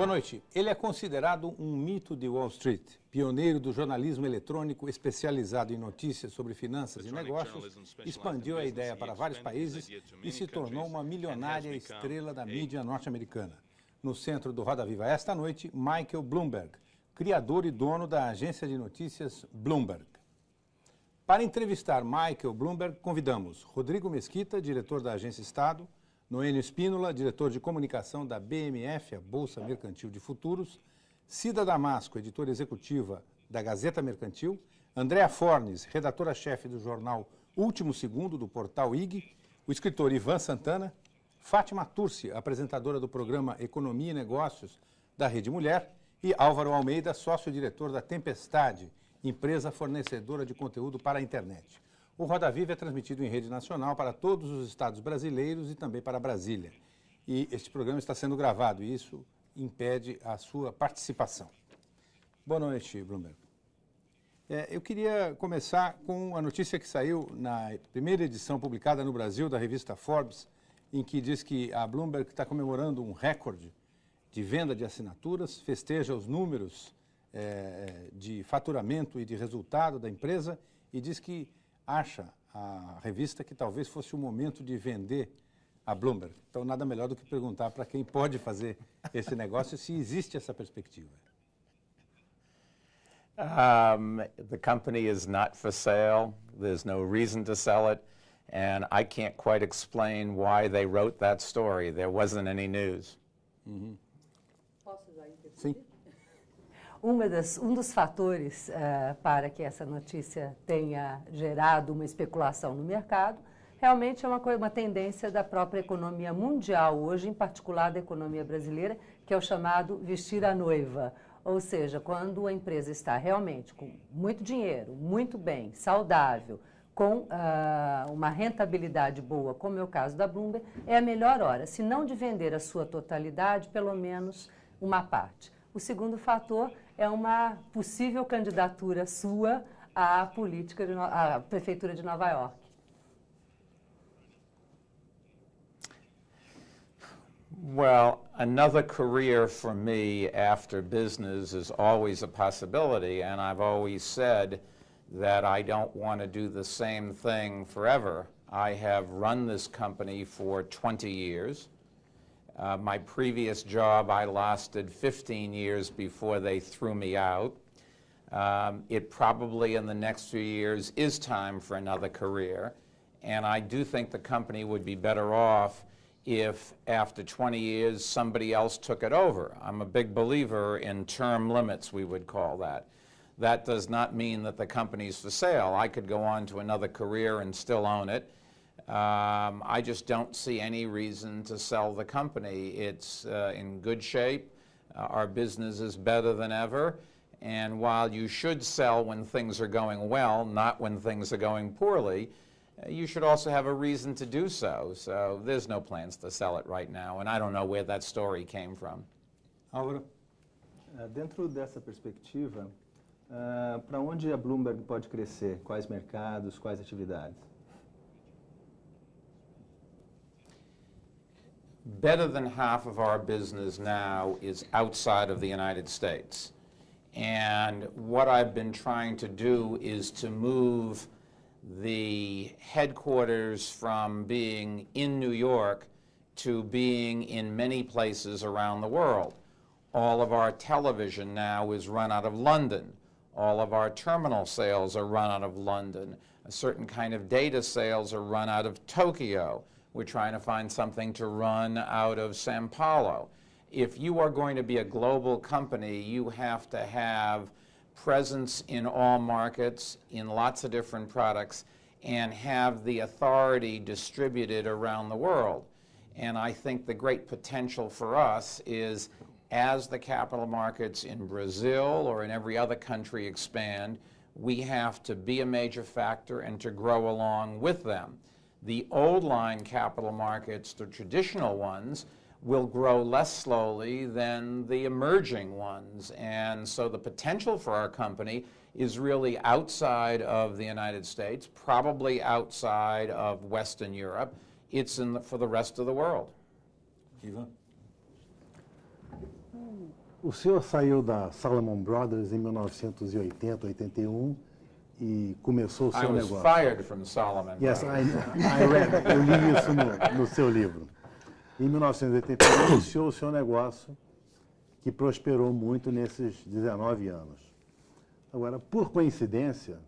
Boa noite. Ele é considerado um mito de Wall Street, pioneiro do jornalismo eletrônico especializado em notícias sobre finanças e negócios, expandiu a ideia para vários países e se tornou uma milionária estrela da mídia norte-americana. No centro do Roda Viva esta noite, Michael Bloomberg, criador e dono da agência de notícias Bloomberg. Para entrevistar Michael Bloomberg, convidamos Rodrigo Mesquita, diretor da Agência Estado, Noênio Spinola, diretor de comunicação da BMF, a Bolsa Mercantil de Futuros, Cida Damasco, editora executiva da Gazeta Mercantil, Andréa Fornes, redatora-chefe do jornal Último Segundo, do portal IG, o escritor Ivan Sant'Anna, Fátima Turci, apresentadora do programa Economia e Negócios da Rede Mulher, e Álvaro Almeida, sócio-diretor da Tempestade, empresa fornecedora de conteúdo para a internet. O Roda Viva é transmitido em rede nacional para todos os estados brasileiros e também para Brasília. E este programa está sendo gravado e isso impede a sua participação. Boa noite, Bloomberg. Eu queria começar com a notícia que saiu na primeira edição publicada no Brasil da revista Forbes, em que diz que a Bloomberg está comemorando um recorde de venda de assinaturas, festeja os números de faturamento e de resultado da empresa e diz que acha a revista que talvez fosse o momento de vender a Bloomberg. Então, nada melhor do que perguntar para quem pode fazer esse negócio se existe essa perspectiva. The company is not for sale. There's no reason to sell it. And I can't quite explain why they wrote that story. There wasn't any news. Posso já interromper? Sim. Um dos fatores para que essa notícia tenha gerado uma especulação no mercado realmente é uma tendência da própria economia mundial hoje, em particular da economia brasileira, que é o chamado vestir a noiva. Ou seja, quando a empresa está realmente com muito dinheiro, muito bem, saudável, com uma rentabilidade boa, como é o caso da Bloomberg, é a melhor hora, se não de vender a sua totalidade, pelo menos uma parte. O segundo fator é uma possível candidatura sua à à Prefeitura de Nova York. Well, another career for me after business is always a possibility, and I've always said that I don't want to do the same thing forever. I have run this company for 20 years. My previous job, I lasted 15 years before they threw me out. It probably in the next few years is time for another career. And I do think the company would be better off if after 20 years somebody else took it over. I'm a big believer in term limits, we would call that. That does not mean that the company's for sale. I could go on to another career and still own it. I just don't see any reason to sell the company. It's in good shape. Our business is better than ever. And while you should sell when things are going well, not when things are going poorly, you should also have a reason to do so. So there's no plans to sell it right now, and I don't know where that story came from. Álvaro? Dentro dessa perspectiva, para onde a Bloomberg pode crescer? Quais mercados, quais atividades? Better than half of our business now is outside of the United States. And what I've been trying to do is to move the headquarters from being in New York to being in many places around the world. All of our television now is run out of London. All of our terminal sales are run out of London. A certain kind of data sales are run out of Tokyo. We're trying to find something to run out of Sao Paulo. If you are going to be a global company, you have to have presence in all markets, in lots of different products, and have the authority distributed around the world. And I think the great potential for us is as the capital markets in Brazil or in every other country expand, we have to be a major factor and to grow along with them. The old line capital markets, the traditional ones, will grow less slowly than the emerging ones. And so the potential for our company is really outside of the United States, probably outside of Western Europe. It's for the rest of the world. Ivan? O senhor saiu da Salomon Brothers em 1980, 81 e começou o seu negócio. I was fired from Salomon Yes, Brothers. I read. Eu li isso no seu livro. Em 1981 iniciou o seu negócio, que prosperou muito nesses 19 anos. Agora, por coincidência,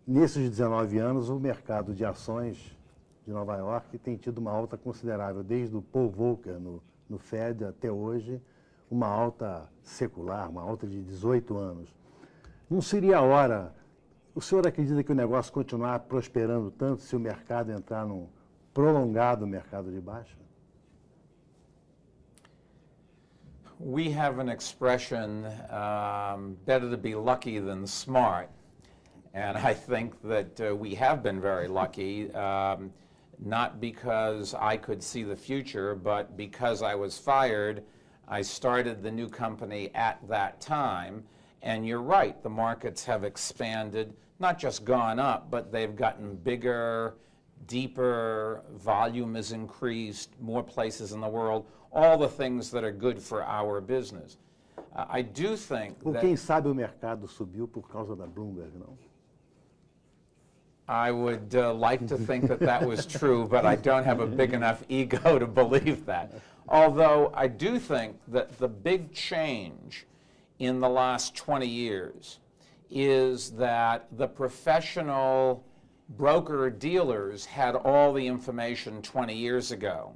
nesses 19 anos, o mercado de ações de Nova York tem tido uma alta considerável, desde o Paul Volcker no Fed até hoje, uma alta secular, uma alta de 18 anos. Não seria a hora, o senhor acredita que o negócio continuar prosperando tanto se o mercado entrar num prolongado mercado de baixa? We have an expression, better to be lucky than smart. And I think that we have been very lucky, not because I could see the future, but because I was fired. I started the new company at that time, and you're right, the markets have expanded, not just gone up, but they've gotten bigger, deeper, volume has increased, more places in the world, all the things that are good for our business. I do think Ou quem sabe o mercado subiu por causa da Bloomberg, não? I would like to think that that was true, but I don't have a big enough ego to believe that. Although I do think that the big change in the last 20 years is that the professional broker-dealers had all the information 20 years ago.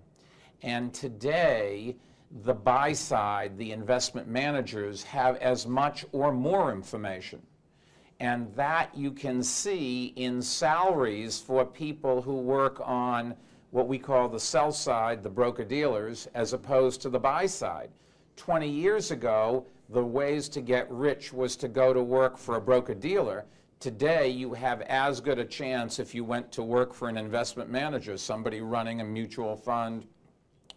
And today, the buy side, the investment managers, have as much or more information. And that you can see in salaries for people who work on what we call the sell side, the broker-dealers, as opposed to the buy side. 20 years ago, the ways to get rich was to go to work for a broker-dealer. Today, you have as good a chance if you went to work for an investment manager, somebody running a mutual fund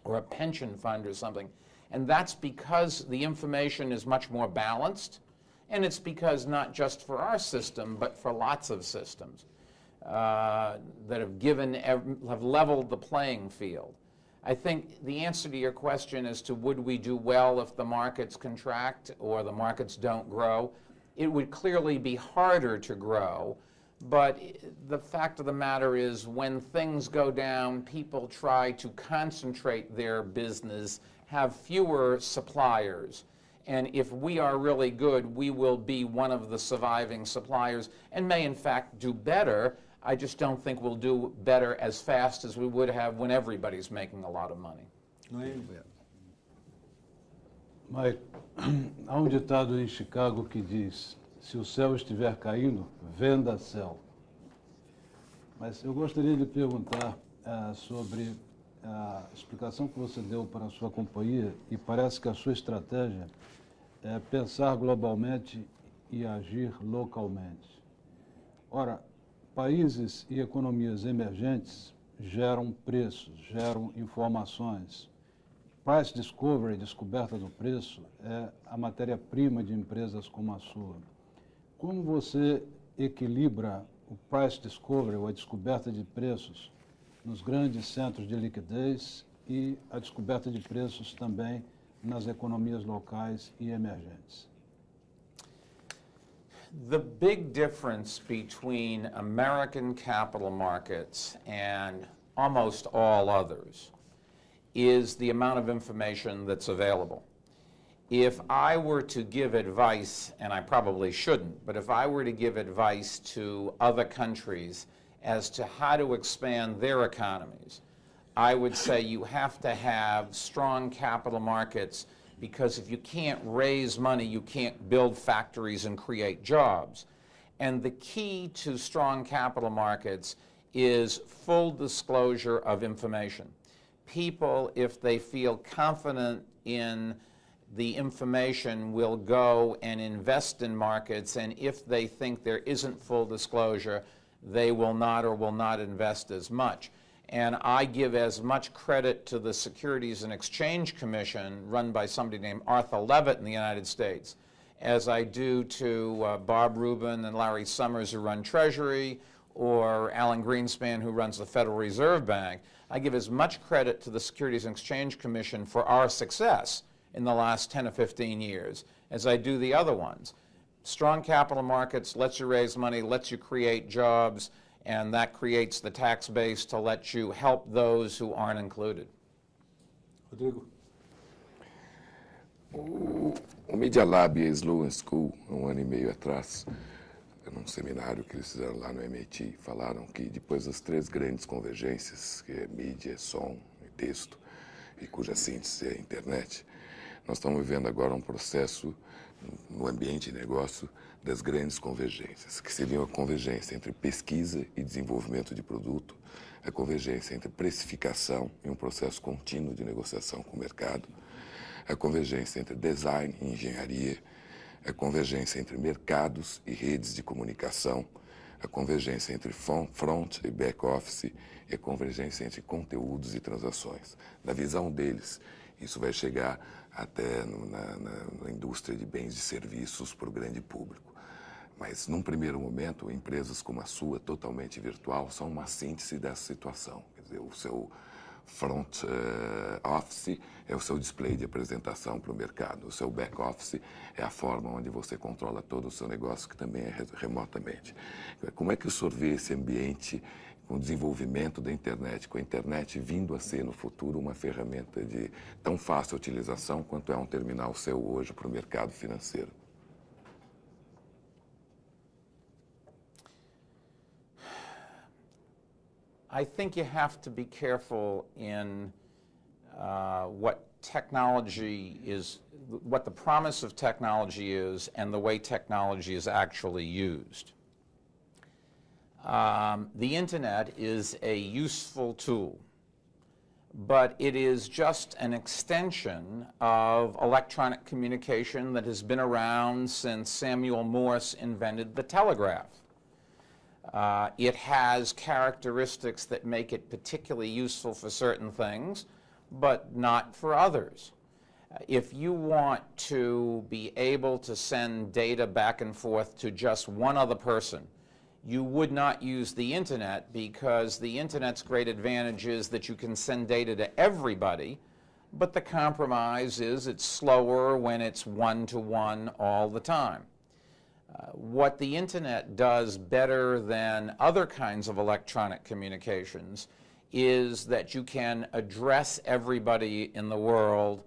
or a pension fund or something. And that's because the information is much more balanced, and it's because not just for our system, but for lots of systems that have leveled the playing field. I think the answer to your question as to would we do well if the markets contract or the markets don't grow, it would clearly be harder to grow. But the fact of the matter is when things go down, people try to concentrate their business, have fewer suppliers. And if we are really good, we will be one of the surviving suppliers and may in fact do better. I just don't think we'll do better as fast as we would have when everybody's making a lot of money. Mas há ditado em Chicago que diz, se o céu estiver caindo, venda céu. Mas eu gostaria de perguntar sobre a explicação que você deu para a sua companhia e parece que a sua estratégia é pensar globalmente e agir localmente. Ora, países e economias emergentes geram preços, geram informações. Price discovery, descoberta do preço, é a matéria-prima de empresas como a sua. Como você equilibra o price discovery, ou a descoberta de preços, nos grandes centros de liquidez e a descoberta de preços também nas economias locais e emergentes? The big difference between American capital markets and almost all others is the amount of information that's available. If I were to give advice, and I probably shouldn't, but if I were to give advice to other countries as to how to expand their economies, I would say you have to have strong capital markets, because if you can't raise money, you can't build factories and create jobs. And the key to strong capital markets is full disclosure of information. People, if they feel confident in the information, will go and invest in markets, and if they think there isn't full disclosure, they will not or will not invest as much. And I give as much credit to the Securities and Exchange Commission, run by somebody named Arthur Levitt in the United States, as I do to Bob Rubin and Larry Summers, who run Treasury, or Alan Greenspan, who runs the Federal Reserve Bank. I give as much credit to the Securities and Exchange Commission for our success in the last 10 or 15 years as I do the other ones. Strong capital markets lets you raise money, lets you create jobs, and that creates the tax base to let you help those who aren't included. Rodrigo. O Media Lab e a Sloan School, um ano e meio atrás, num seminário que eles fizeram lá no MIT, falaram que depois das 3 grandes convergências, que é mídia, som e texto, e cuja síntese é a internet, nós estamos vivendo agora um processo no ambiente de negócio das grandes convergências, que seriam a convergência entre pesquisa e desenvolvimento de produto, a convergência entre precificação e um processo contínuo de negociação com o mercado, a convergência entre design e engenharia, a convergência entre mercados e redes de comunicação, a convergência entre front e back office e a convergência entre conteúdos e transações. Na visão deles, isso vai chegar até na indústria de bens e serviços para o grande público. Mas, num primeiro momento, empresas como a sua, totalmente virtual, são uma síntese dessa situação. Quer dizer, o seu front office é o seu display de apresentação para o mercado. O seu back office é a forma onde você controla todo o seu negócio, que também é remotamente. Como é que o senhor vê esse ambiente com o desenvolvimento da internet, com a internet vindo a ser no futuro uma ferramenta de tão fácil utilização quanto é um terminal seu hoje para o mercado financeiro? I think you have to be careful in what technology is, what the promise of technology is, and the way technology is actually used. The internet is a useful tool, but it is just an extension of electronic communication that has been around since Samuel Morse invented the telegraph. It has characteristics that make it particularly useful for certain things, but not for others. If you want to be able to send data back and forth to just one other person, you would not use the internet, because the internet's great advantage is that you can send data to everybody, but the compromise is it's slower when it's one-to-one all the time. What the internet does better than other kinds of electronic communications is that you can address everybody in the world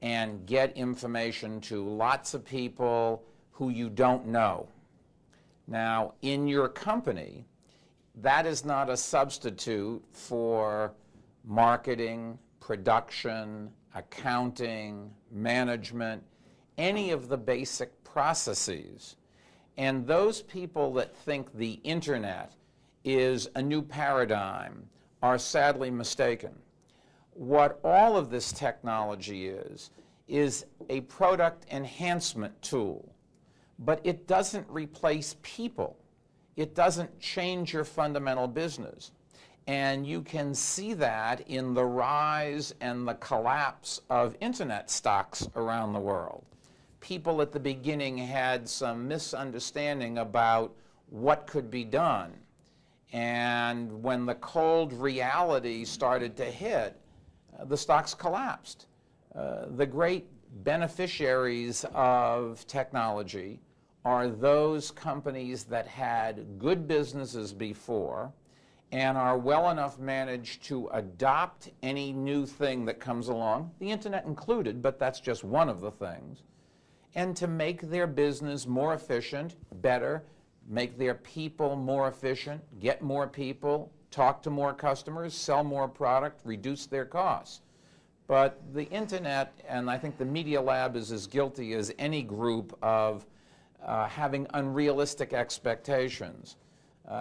and get information to lots of people who you don't know. Now, in your company, that is not a substitute for marketing, production, accounting, management, any of the basic processes. And those people that think the internet is a new paradigm are sadly mistaken. What all of this technology is a product enhancement tool, but it doesn't replace people. It doesn't change your fundamental business. And you can see that in the rise and the collapse of internet stocks around the world. People at the beginning had some misunderstanding about what could be done. And when the cold reality started to hit, the stocks collapsed. The great beneficiaries of technology are those companies that had good businesses before and are well enough managed to adopt any new thing that comes along, the internet included, but that's just one of the things, and to make their business more efficient, better, make their people more efficient, get more people, talk to more customers, sell more product, reduce their costs. But the internet, and I think the Media Lab is as guilty as any group of having unrealistic expectations.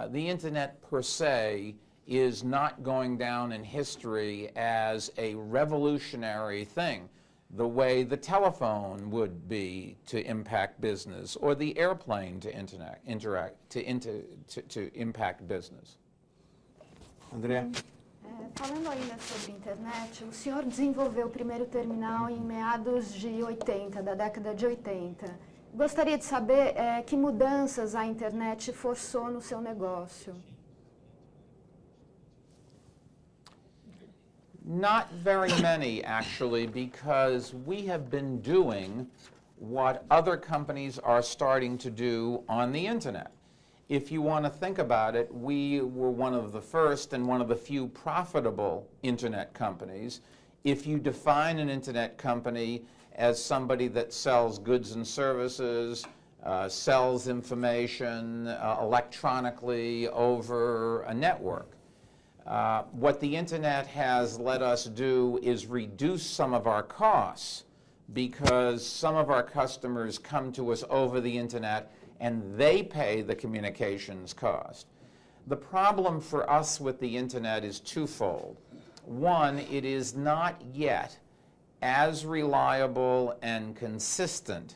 The internet per se is not going down in history as a revolutionary thing, the way the telephone would be to impact business, or the airplane to impact business. Andréa? Falando ainda sobre internet, o senhor desenvolveu o primeiro terminal em meados de 80, da década de 80. Gostaria de saber que mudanças a internet forçou no seu negócio. Not very many, actually, because we have been doing what other companies are starting to do on the internet. If you want to think about it, we were one of the first and one of the few profitable internet companies. If you define an internet company as somebody that sells goods and services, sells information electronically over a network. What the internet has let us do is reduce some of our costs because some of our customers come to us over the internet and they pay the communications cost. The problem for us with the internet is twofold. One, it is not yet as reliable and consistent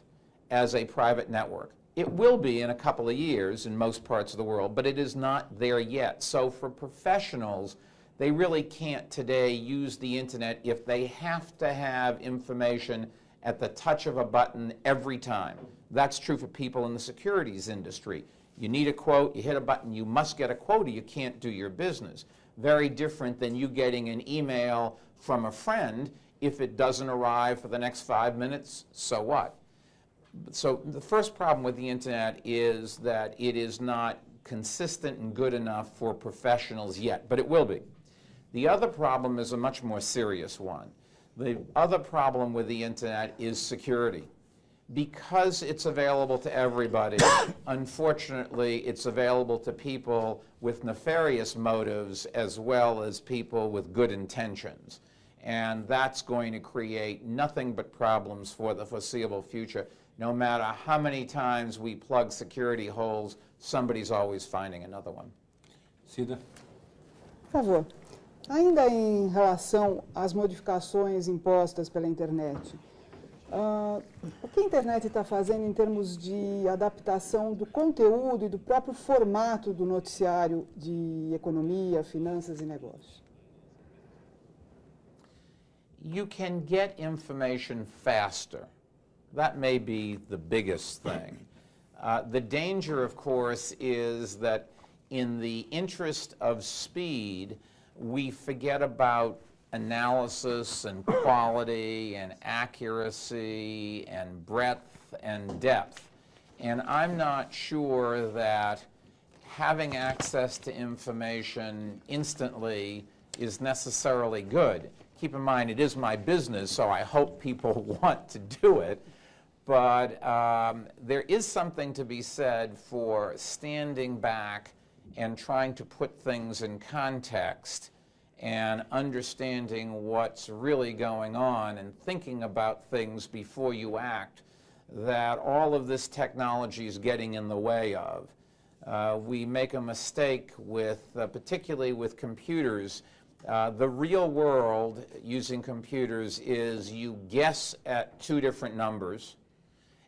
as a private network. It will be in a couple of years in most parts of the world, but it is not there yet. So for professionals, they really can't today use the internet if they have to have information at the touch of a button every time. That's true for people in the securities industry. You need a quote, you hit a button, you must get a quote or you can't do your business. Very different than you getting an email from a friend. If it doesn't arrive for the next 5 minutes, so what? So the first problem with the internet is that it is not consistent and good enough for professionals yet, but it will be. The other problem is a much more serious one. The other problem with the internet is security. Because it's available to everybody, unfortunately, it's available to people with nefarious motives as well as people with good intentions. And that's going to create nothing but problems for the foreseeable future. No matter how many times we plug security holes, somebody's always finding another one. Cida? Por favor. Ainda em relação às modificações impostas pela internet, o que a internet está fazendo em termos de adaptação do conteúdo e do próprio formato do noticiário de economia, finanças e negócios? You can get information faster. That may be the biggest thing. The danger, of course, is that in the interest of speed, we forget about analysis and quality and accuracy and breadth and depth. And I'm not sure that having access to information instantly is necessarily good. Keep in mind, it is my business, so I hope people want to do it. But there is something to be said for standing back and trying to put things in context and understanding what's really going on and thinking about things before you act that all of this technology is getting in the way of. We make a mistake with, particularly with computers. The real world using computers is you guess at two different numbers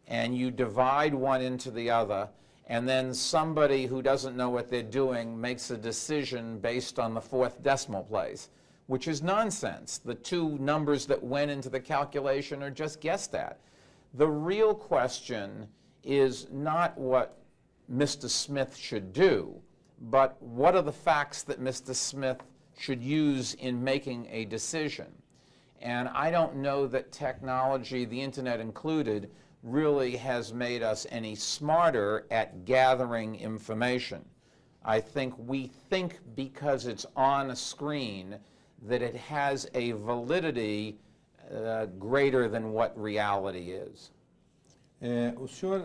and you divide one into the other, and then somebody who doesn't know what they're doing makes a decision based on the fourth decimal place, which is nonsense. The two numbers that went into the calculation are just guessed at. The real question is not what Mr. Smith should do, but what are the facts that Mr. Smith should use in making a decision. And I don't know that technology, the internet included, really has made us any smarter at gathering information. I think we think because it's on a screen that it has a validity greater than what reality is. O senhor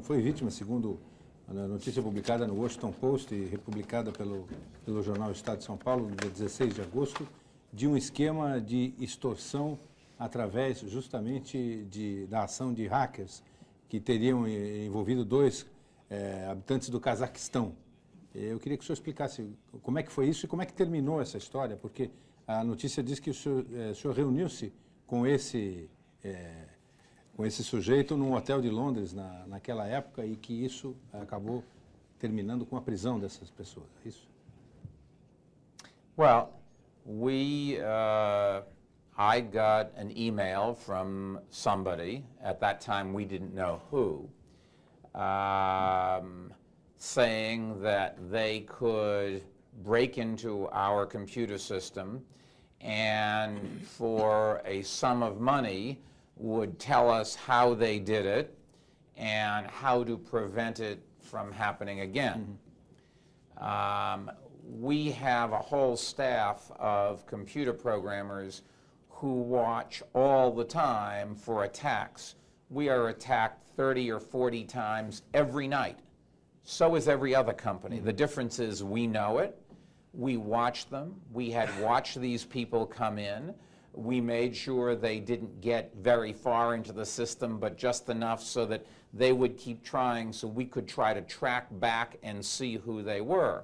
foi vítima, segundo a notícia publicada no Washington Post e republicada pelo jornal Estado de São Paulo, no dia 16 de agosto, de um esquema de extorsão através justamente da ação de hackers que teriam envolvido dois habitantes do Cazaquistão. Eu queria que o senhor explicasse como é que foi isso e como é que terminou essa história, porque a notícia diz que o senhor reuniu-se com esse sujeito num hotel de Londres naquela época e que isso acabou terminando com a prisão dessas pessoas. É isso? Well, I got an email from somebody, at that time we didn't know who, saying that they could break into our computer system and for a sum of money would tell us how they did it and how to prevent it from happening again. We have a whole staff of computer programmers who watch all the time for attacks. We are attacked 30 or 40 times every night. So is every other company. The difference is we know it. We watch them. We had watched these people come in. We made sure they didn't get very far into the system, but just enough so that they would keep trying so we could try to track back and see who they were.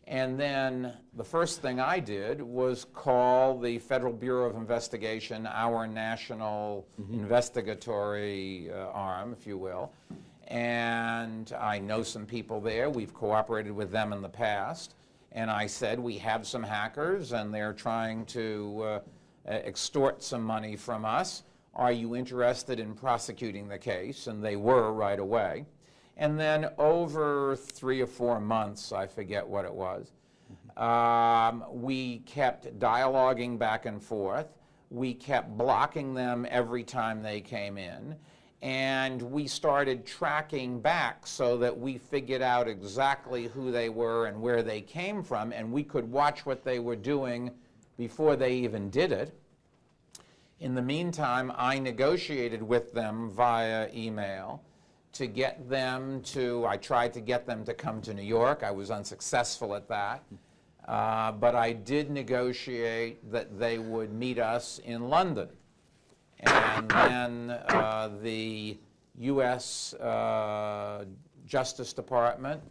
And then the first thing I did was call the Federal Bureau of Investigation, our national investigatory arm, if you will. And I know some people there. We've cooperated with them in the past. And I said, we have some hackers, and they're trying to extort some money from us. Are you interested in prosecuting the case? And they were right away. And then over 3 or 4 months, I forget what it was, we kept dialoguing back and forth. We kept blocking them every time they came in. And we started tracking back so that we figured out exactly who they were and where they came from, and we could watch what they were doing before they even did it. In the meantime, I negotiated with them via email to get them to, I tried to get them to come to New York. I was unsuccessful at that. But I did negotiate that they would meet us in London. And then the U.S. Justice Department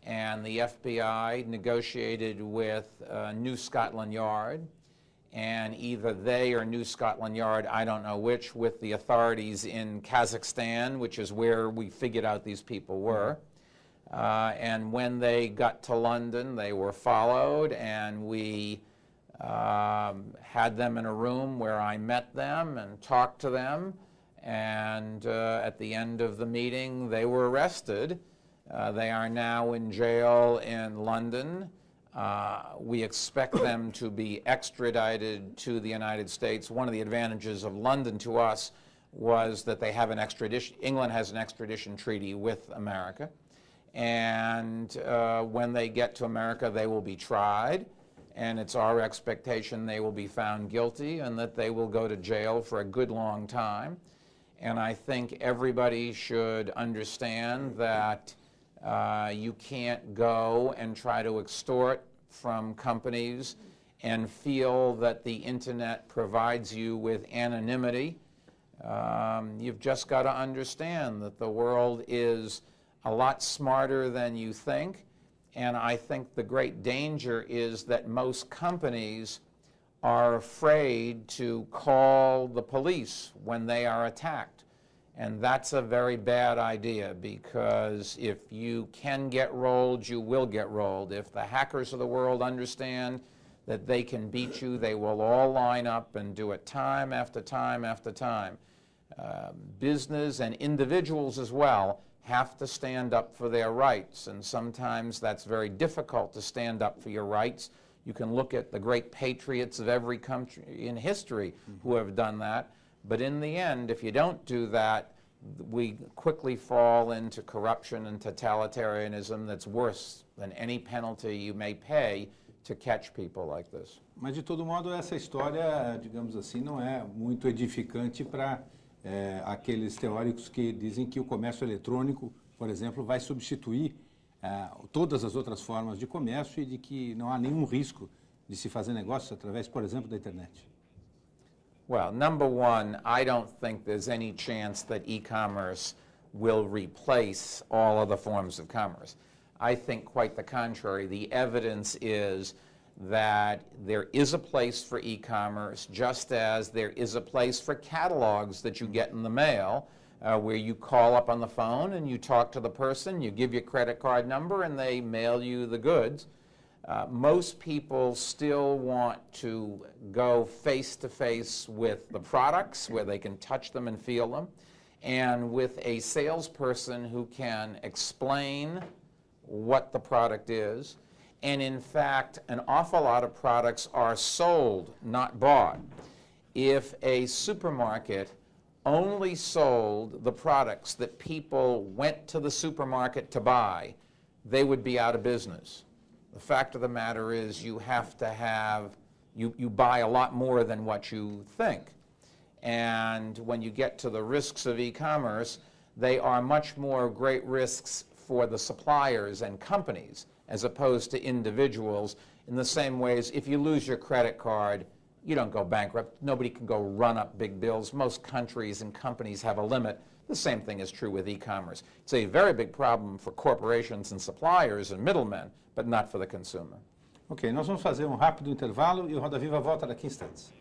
and the FBI negotiated with New Scotland Yard, and either they or New Scotland Yard, I don't know which, with the authorities in Kazakhstan, which is where we figured out these people were. And when they got to London, they were followed, and we had them in a room where I met them and talked to them, and at the end of the meeting, they were arrested. They are now in jail in London. We expect them to be extradited to the United States. One of the advantages of London to us was that they have an extradition, England has an extradition treaty with America. And when they get to America, they will be tried. And it's our expectation they will be found guilty and that they will go to jail for a good long time. And I think everybody should understand that you can't go and try to extort from companies and feel that the internet provides you with anonymity. You've just got to understand that the world is a lot smarter than you think. And I think the great danger is that most companies are afraid to call the police when they are attacked. And that's a very bad idea, because if you can get rolled, you will get rolled. If the hackers of the world understand that they can beat you, they will all line up and do it time after time after time. Business and individuals as well have to stand up for their rights, and sometimes that's very difficult to stand up for your rights. You can look at the great patriots of every country in history who have done that, but in the end, if you don't do that, we quickly fall into corruption and totalitarianism that's worse than any penalty you may pay to catch people like this. Mas de todo modo, essa história, digamos assim, não é muito edificante para aqueles teóricos que dizem que o comércio eletrônico, por exemplo, vai substituir todas as outras formas de comércio e de que não há nenhum risco de se fazer negócios através, por exemplo, da internet. Well, number one, I don't think there's any chance that e-commerce will replace all other forms of commerce. I think quite the contrary. The evidence is that there is a place for e-commerce, just as there is a place for catalogs that you get in the mail, where you call up on the phone and you talk to the person, you give your credit card number, and they mail you the goods. Most people still want to go face-to-face with the products, where they can touch them and feel them, and with a salesperson who can explain what the product is, And in fact, an awful lot of products are sold, not bought. If a supermarket only sold the products that people went to the supermarket to buy, they would be out of business. The fact of the matter is you have to have, you buy a lot more than what you think. And when you get to the risks of e-commerce, they are much more great risks for the suppliers and companies as opposed to individuals, in the same ways if you lose your credit card, you don't go bankrupt. Nobody can go run up big bills. Most countries and companies have a limit. The same thing is true with e-commerce. It's a very big problem for corporations and suppliers and middlemen, but not for the consumer. Ok, nós vamos fazer um rápido intervalo e o Roda Viva volta daqui a instantes.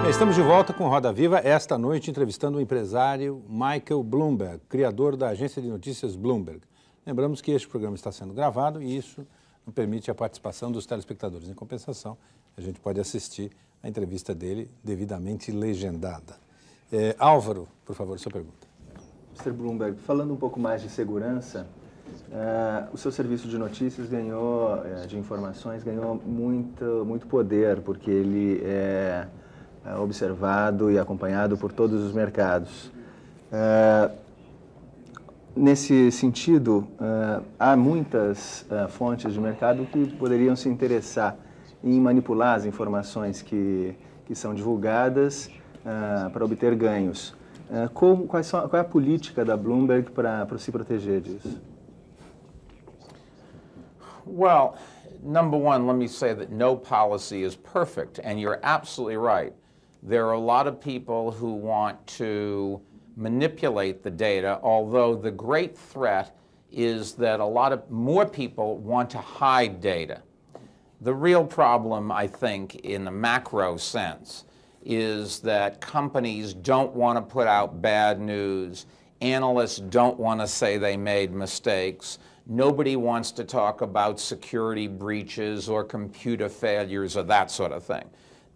Estamos de volta com Roda Viva, esta noite entrevistando o empresário Michael Bloomberg, criador da agência de notícias Bloomberg. Lembramos que este programa está sendo gravado e isso não permite a participação dos telespectadores. Em compensação, a gente pode assistir a entrevista dele devidamente legendada. Álvaro, por favor, sua pergunta. Mr. Bloomberg, falando um pouco mais de segurança, o seu serviço de notícias ganhou, de informações, ganhou muito poder, porque ele é observado e acompanhado por todos os mercados. Nesse sentido, há muitas fontes de mercado que poderiam se interessar em manipular as informações que são divulgadas para obter ganhos. Qual é a política da Bloomberg para se proteger disso? Well, number one, let me say that no policy is perfect, and you're absolutely right. There are a lot of people who want to manipulate the data, although the great threat is that a lot of more people want to hide data. The real problem, I think, in the macro sense, is that companies don't want to put out bad news. Analysts don't want to say they made mistakes. Nobody wants to talk about security breaches or computer failures or that sort of thing.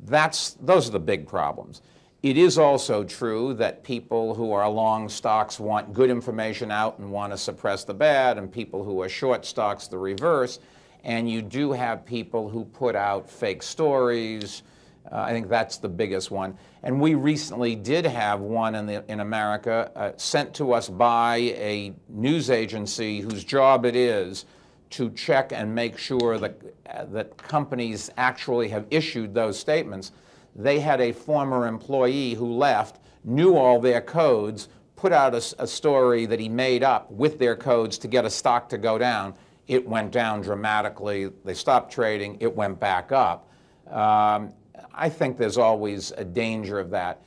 Those are the big problems. It is also true that people who are long stocks want good information out and want to suppress the bad, and people who are short stocks the reverse. And you do have people who put out fake stories. I think that's the biggest one. And we recently did have one in America sent to us by a news agency whose job it is to check and make sure that companies actually have issued those statements. They had a former employee who left, knew all their codes, put out a story that he made up with their codes to get a stock to go down. It went down dramatically. They stopped trading. It went back up. I think there's always a danger of that.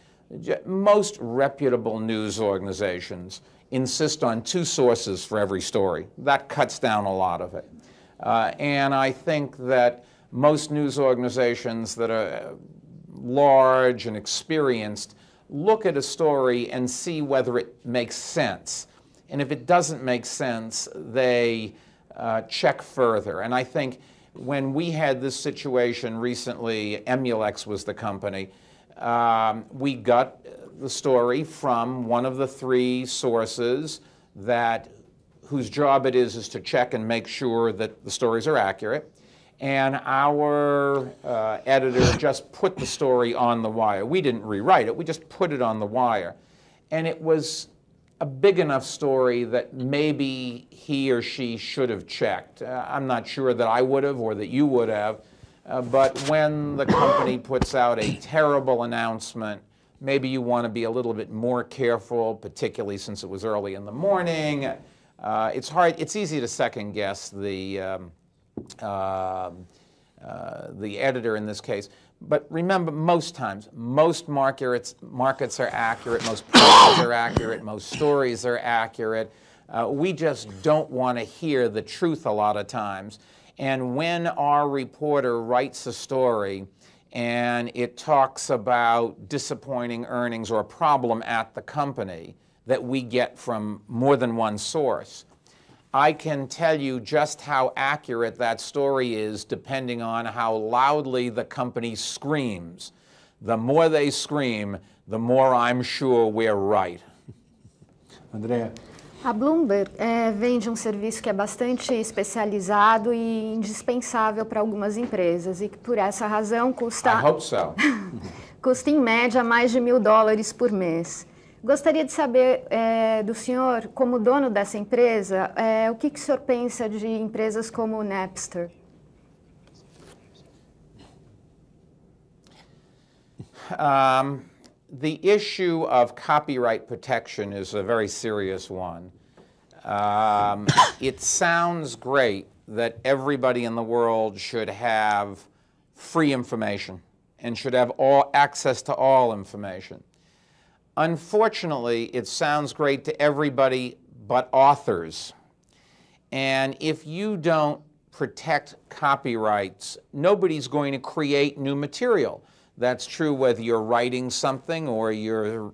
Most reputable news organizations insist on 2 sources for every story. That cuts down a lot of it. And I think that most news organizations that are large and experienced look at a story and see whether it makes sense. And if it doesn't make sense, they check further. And I think when we had this situation recently, Emulex was the company, we got the story from one of the 3 sources whose job it is to check and make sure that the stories are accurate. And our editor just put the story on the wire. We didn't rewrite it, we just put it on the wire. And it was a big enough story that maybe he or she should have checked. I'm not sure that I would have or that you would have, but when the company puts out a terrible announcement, maybe you want to be a little bit more careful, particularly since it was early in the morning. It's easy to second guess the editor in this case. But remember, most times, most markets are accurate, most prices are accurate, most stories are accurate. We just don't want to hear the truth a lot of times. And when our reporter writes a story and it talks about disappointing earnings or a problem at the company that we get from more than one source, I can tell you just how accurate that story is depending on how loudly the company screams. The more they scream, the more I'm sure we're right. Andréa. A Bloomberg vende um serviço que é bastante especializado e indispensável para algumas empresas e que por essa razão custa, I hope so. custa em média mais de $1.000 por mês. Gostaria de saber do senhor, como dono dessa empresa, o que o senhor pensa de empresas como o Napster? The issue of copyright protection is a very serious one. It sounds great that everybody in the world should have free information and should have access to all information. Unfortunately, it sounds great to everybody but authors. And if you don't protect copyrights, nobody's going to create new material. That's true whether you're writing something or you're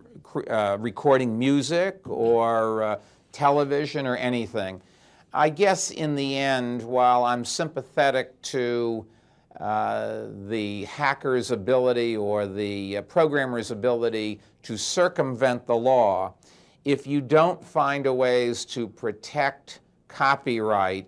recording music or television or anything. I guess in the end, while I'm sympathetic to the hacker's ability or the programmer's ability to circumvent the law, if you don't find a ways to protect copyright,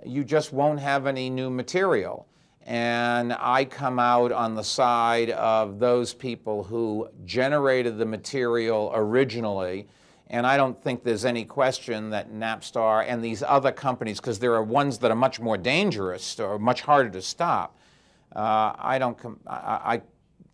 you just won't have any new material. And I come out on the side of those people who generated the material originally. And I don't think there's any question that Napster and these other companies, because there are ones that are much more dangerous or much harder to stop,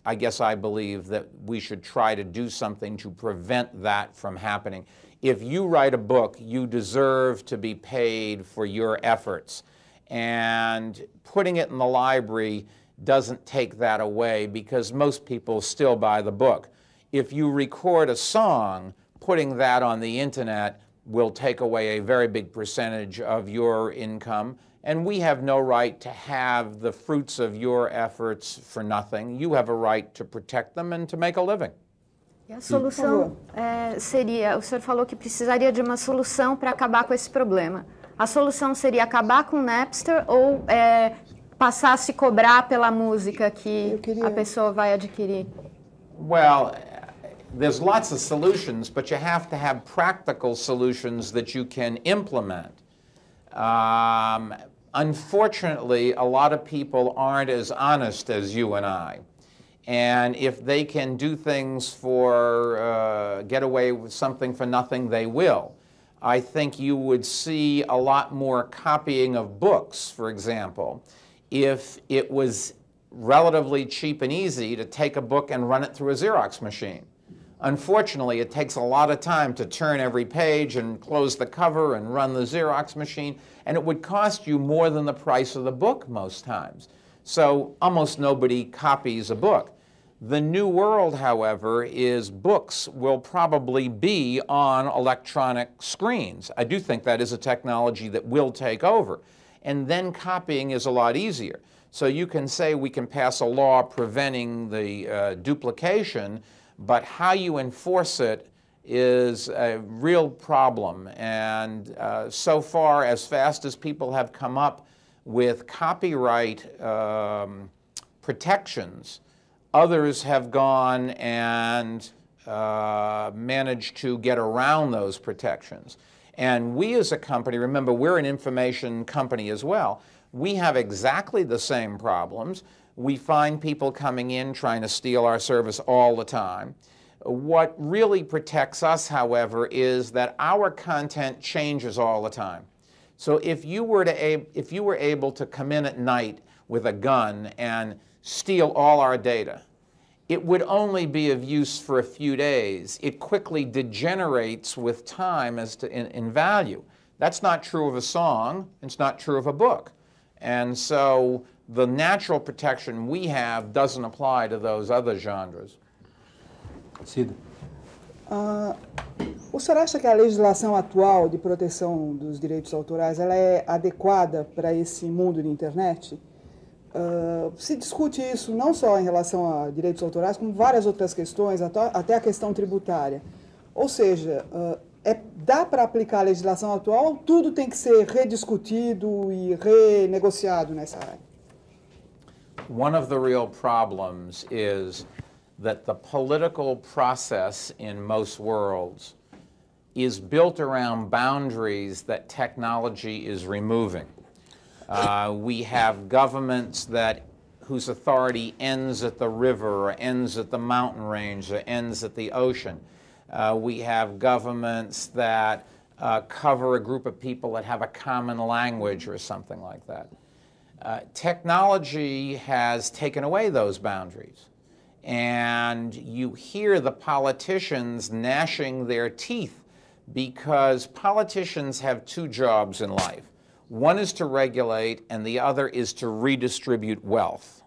I guess I believe that we should try to do something to prevent that from happening. If you write a book, you deserve to be paid for your efforts. And putting it in the library doesn't take that away because most people still buy the book. If you record a song, putting that on the internet will take away a very big percentage of your income. And we have no right to have the fruits of your efforts for nothing. You have a right to protect them and to make a living. E a solução seria, o senhor falou que precisaria de uma solução para acabar com esse problema. A solução seria acabar com o Napster ou passar a se cobrar pela música que a pessoa vai adquirir? Well, there's lots of solutions, but you have to have practical solutions that you can implement. Unfortunately, a lot of people aren't as honest as you and I. And if they can do things for, get away with something for nothing, they will. I think you would see a lot more copying of books, for example, if it was relatively cheap and easy to take a book and run it through a Xerox machine. Unfortunately, it takes a lot of time to turn every page and close the cover and run the Xerox machine, and it would cost you more than the price of the book most times. So almost nobody copies a book. The new world, however, is books will probably be on electronic screens. I do think that is a technology that will take over. And then copying is a lot easier. So you can say we can pass a law preventing the duplication, but how you enforce it is a real problem. And so far, as fast as people have come up with copyright protections, others have gone and managed to get around those protections. And we as a company, remember, we're an information company as well, we have exactly the same problems. We find people coming in trying to steal our service all the time. What really protects us, however, is that our content changes all the time. So if you were able to come in at night with a gun and steal all our data, it would only be of use for a few days. It quickly degenerates with time as to in value. That's not true of a song. It's not true of a book. And so the natural protection we have doesn't apply to those other genres. Cida. O senhor acha que a legislação atual de proteção dos direitos autorais ela é adequada para esse mundo de internet? Se discute isso não só em relação a direitos autorais, como várias outras questões, até a questão tributária. Ou seja, dá para aplicar a legislação atual? Tudo tem que ser rediscutido e renegociado nessa área? One of the real problems is that the political process in most worlds is built around boundaries that technology is removing. We have governments whose authority ends at the river or ends at the mountain range or ends at the ocean. We have governments that cover a group of people that have a common language or something like that. Technology has taken away those boundaries. And you hear the politicians gnashing their teeth because politicians have two jobs in life. One is to regulate and the other is to redistribute wealth.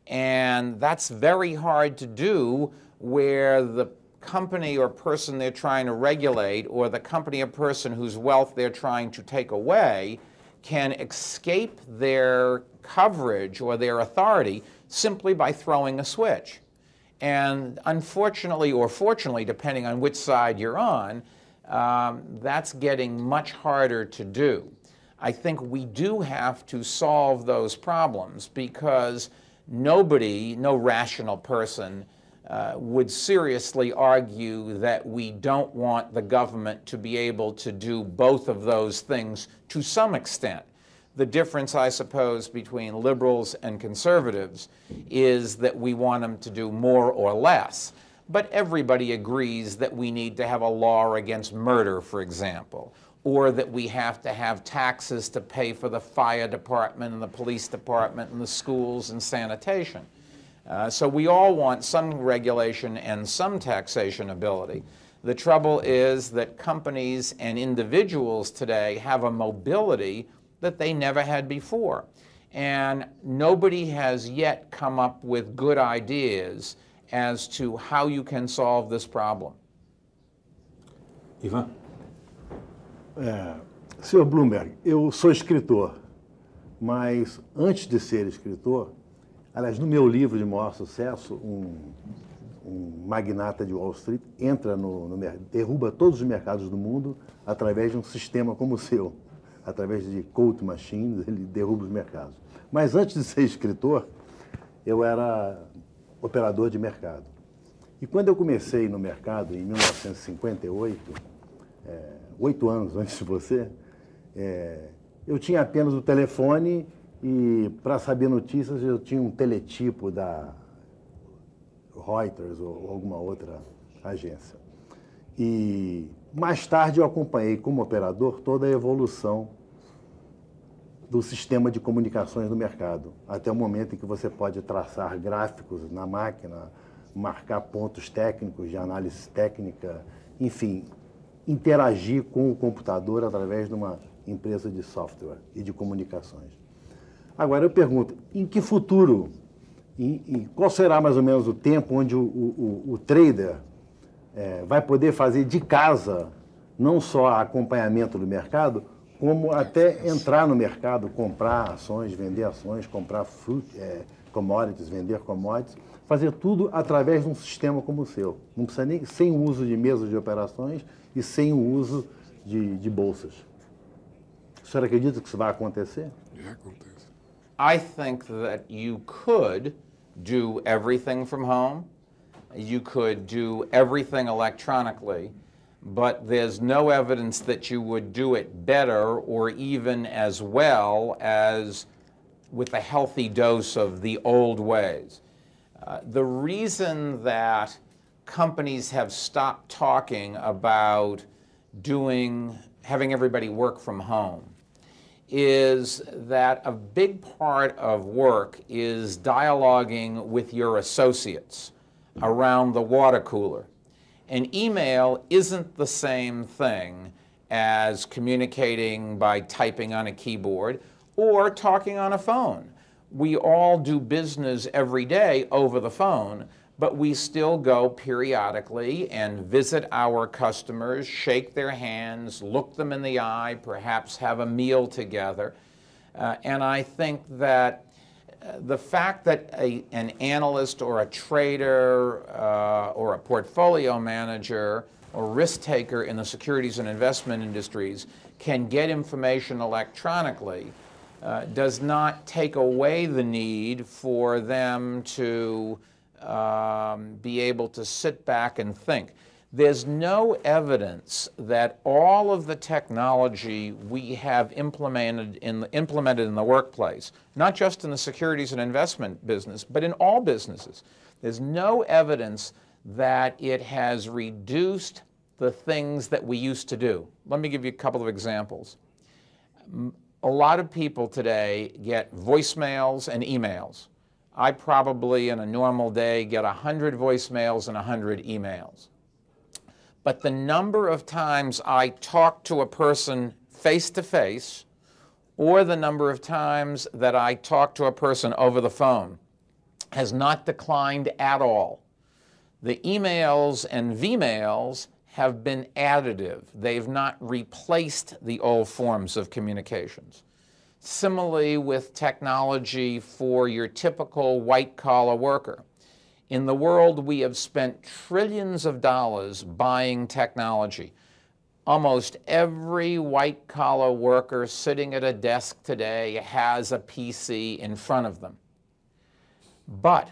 And that's very hard to do where the company or person they're trying to regulate or the company or person whose wealth they're trying to take away can escape their coverage or their authority simply by throwing a switch. And unfortunately or fortunately, depending on which side you're on, that's getting much harder to do. I think we do have to solve those problems because nobody, no rational person, would seriously argue that we don't want the government to be able to do both of those things to some extent. The difference, I suppose, between liberals and conservatives is that we want them to do more or less. But everybody agrees that we need to have a law against murder, for example, or that we have to have taxes to pay for the fire department and the police department and the schools and sanitation. So we all want some regulation and some taxation ability. The trouble is that companies and individuals today have a mobility that they never had before. And nobody has yet come up with good ideas as to how you can solve this problem. Ivan? Senhor Bloomberg, eu sou escritor, mas antes de ser escritor, aliás, no meu livro de maior sucesso, um magnata de Wall Street entra derruba todos os mercados do mundo através de um sistema como o seu. Através de code machines, ele derruba os mercados. Mas antes de ser escritor, eu era operador de mercado. E quando eu comecei no mercado, em 1958, 8 anos antes de você, eu tinha apenas o telefone e, para saber notícias, eu tinha um teletipo da Reuters ou alguma outra agência. E mais tarde eu acompanhei como operador toda a evolução do sistema de comunicações no mercado, até o momento em que você pode traçar gráficos na máquina, marcar pontos técnicos de análise técnica, enfim, interagir com o computador através de uma empresa de software e de comunicações. Agora eu pergunto, em que futuro, qual será mais ou menos o tempo onde o trader vai poder fazer de casa não só acompanhamento do mercado, como até entrar no mercado, comprar ações, vender ações, comprar commodities, vender commodities, fazer tudo através de um sistema como o seu. Não precisa nem sem o uso de mesas de operações e sem o uso de bolsas. O senhor acredita que isso vai acontecer? Acontece. I think that you could do everything from home. You could do everything electronically. But there's no evidence that you would do it better or even as well as with a healthy dose of the old ways. The reason that companies have stopped talking about having everybody work from home is that a big part of work is dialoguing with your associates around the water cooler. And email isn't the same thing as communicating by typing on a keyboard or talking on a phone. We all do business every day over the phone, but we still go periodically and visit our customers, shake their hands, look them in the eye, perhaps have a meal together. And I think that the fact that an analyst or a trader or a portfolio manager or risk taker in the securities and investment industries can get information electronically does not take away the need for them to be able to sit back and think. There's no evidence that all of the technology we have implemented in the workplace, not just in the securities and investment business, but in all businesses, there's no evidence that it has reduced the things that we used to do. Let me give you a couple of examples. A lot of people today get voicemails and emails. I probably, in a normal day, get 100 voicemails and 100 emails. But the number of times I talk to a person face-to-face, or the number of times that I talk to a person over the phone, has not declined at all. The emails and V-mails have been additive. They've not replaced the old forms of communications. Similarly with technology for your typical white-collar worker. In the world, we have spent trillions of dollars buying technology. Almost every white-collar worker sitting at a desk today has a PC in front of them. But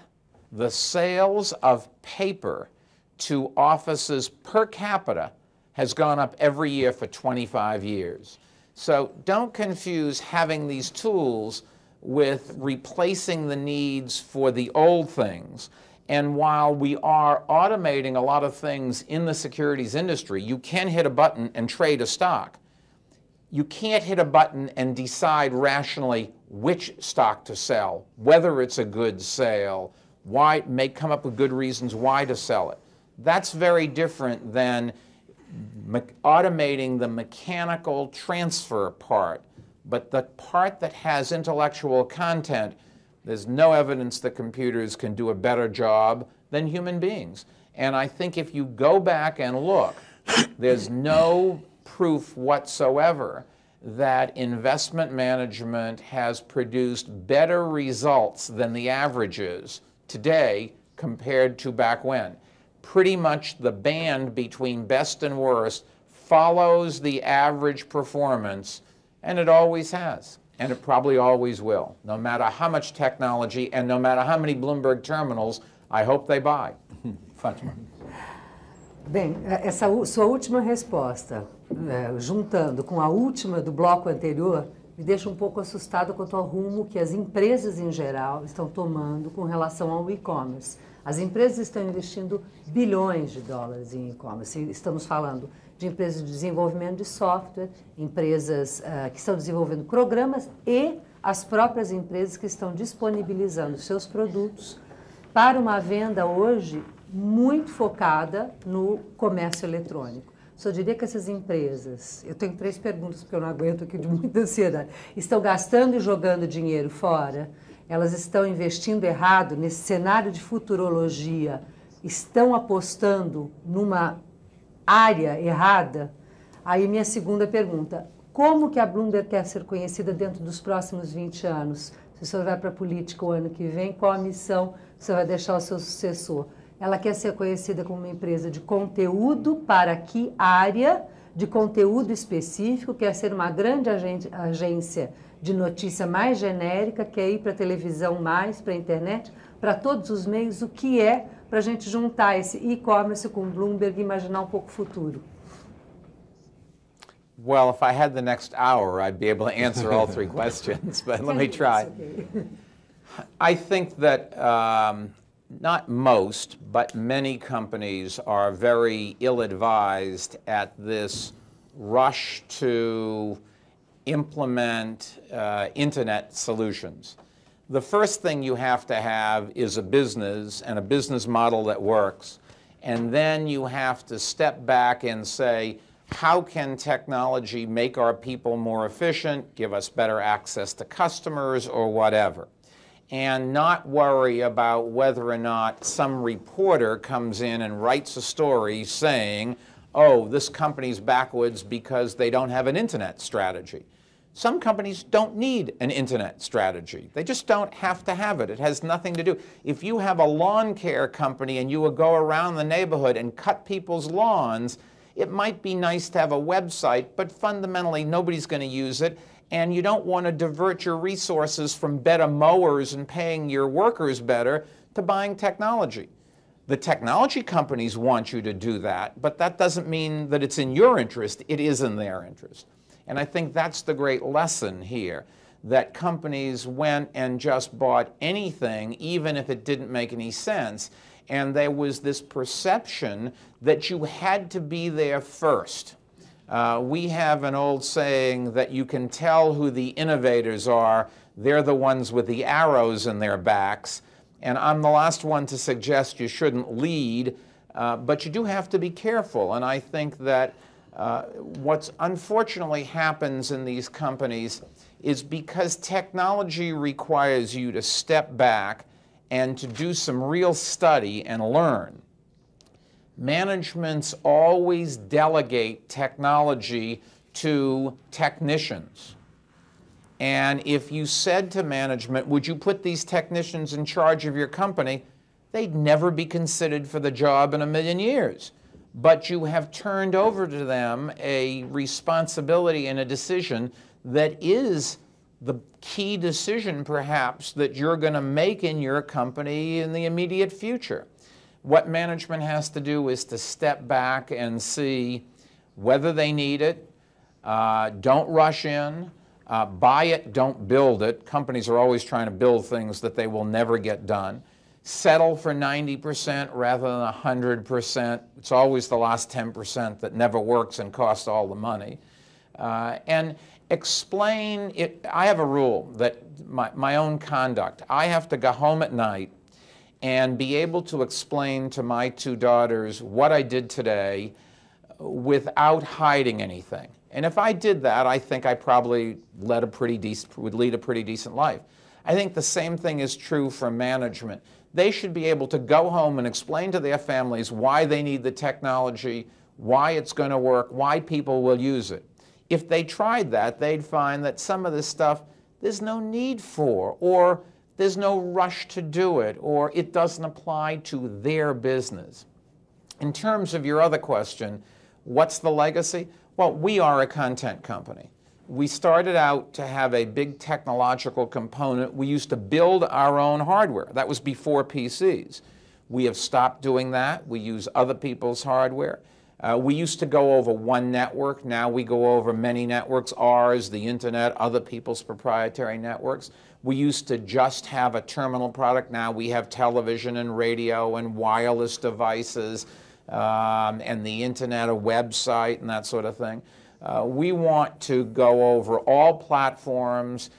the sales of paper to offices per capita has gone up every year for 25 years. So don't confuse having these tools with replacing the needs for the old things. And while we are automating a lot of things in the securities industry, you can hit a button and trade a stock. You can't hit a button and decide rationally which stock to sell, whether it's a good sale, why, may come up with good reasons why to sell it. That's very different than automating the mechanical transfer part. But the part that has intellectual content, there's no evidence that computers can do a better job than human beings. And I think if you go back and look, there's no proof whatsoever that investment management has produced better results than the averages today compared to back when. Pretty much the band between best and worst follows the average performance, and it always has, and it probably always will, no matter how much technology and no matter how many Bloomberg terminals I hope they buy. Fátima. Bem, essa sua última resposta, juntando com a última do bloco anterior, me deixa um pouco assustado quanto ao rumo que as empresas em geral estão tomando com relação ao e-commerce. As empresas estão investindo bilhões de dólares em e-commerce. Estamos falando de empresas de desenvolvimento de software, empresas que estão desenvolvendo programas e as próprias empresas que estão disponibilizando seus produtos para uma venda hoje muito focada no comércio eletrônico. Só diria que essas empresas, eu tenho 3 perguntas porque eu não aguento aqui de muita ansiedade, estão gastando e jogando dinheiro fora, elas estão investindo errado nesse cenário de futurologia, estão apostando numa área errada? Aí minha segunda pergunta, como que a Bloomberg quer ser conhecida dentro dos próximos 20 anos? Se o senhor vai para a política o ano que vem, qual a missão que o senhor vai deixar ao seu sucessor? Ela quer ser conhecida como uma empresa de conteúdo para que área de conteúdo específico, quer ser uma grande agência de notícia mais genérica, quer ir para a televisão mais, para a internet, para todos os meios, o que é para a gente juntar esse e-commerce com Bloomberg e imaginar um pouco o futuro? Well, if I had the next hour, I'd be able to answer all 3 questions, but let me try. I think that not most, but many companies are very ill-advised at this rush to implement internet solutions. The first thing you have to have is a business and a business model that works, and then you have to step back and say, how can technology make our people more efficient, give us better access to customers, or whatever? And not worry about whether or not some reporter comes in and writes a story saying, oh, this company's backwards because they don't have an internet strategy. Some companies don't need an internet strategy. They just don't have to have it. It has nothing to do. If you have a lawn care company and you will go around the neighborhood and cut people's lawns, It might be nice to have a website, but fundamentally nobody's going to use it, and you don't want to divert your resources from better mowers and paying your workers better to buying technology. The technology companies want you to do that, but that doesn't mean that it's in your interest. It is in their interest. And I think that's the great lesson here, that companies went and just bought anything, even if it didn't make any sense. And there was this perception that you had to be there first. We have an old saying that you can tell who the innovators are. They're the ones with the arrows in their backs. And I'm the last one to suggest you shouldn't lead, but you do have to be careful. And I think that what's unfortunately happens in these companies is because technology requires you to step back and to do some real study and learn. Managements always delegate technology to technicians. And if you said to management, would you put these technicians in charge of your company, they'd never be considered for the job in a million years. But you have turned over to them a responsibility and a decision that is the key decision, perhaps, that you're going to make in your company in the immediate future. What management has to do is to step back and see whether they need it. Don't rush in. Buy it, don't build it. Companies are always trying to build things that they will never get done. Settle for 90% rather than 100%. It's always the last 10% that never works and costs all the money. And explain it. I have a rule that my own conduct. I have to go home at night and be able to explain to my two daughters what I did today without hiding anything. And if I did that, I think I probably would lead a pretty decent life. I think the same thing is true for management. They should be able to go home and explain to their families why they need the technology, why it's going to work, why people will use it. If they tried that, they'd find that some of this stuff there's no need for, or there's no rush to do it, or it doesn't apply to their business. In terms of your other question, what's the legacy? Well, we are a content company. We started out to have a big technological component. We used to build our own hardware. That was before PCs. We have stopped doing that. We use other people's hardware. We used to go over one network. Now we go over many networks, ours, the internet, other people's proprietary networks. We used to just have a terminal product. Now we have television and radio and wireless devices and the internet, a website, and that sort of thing. We want to go over all platforms,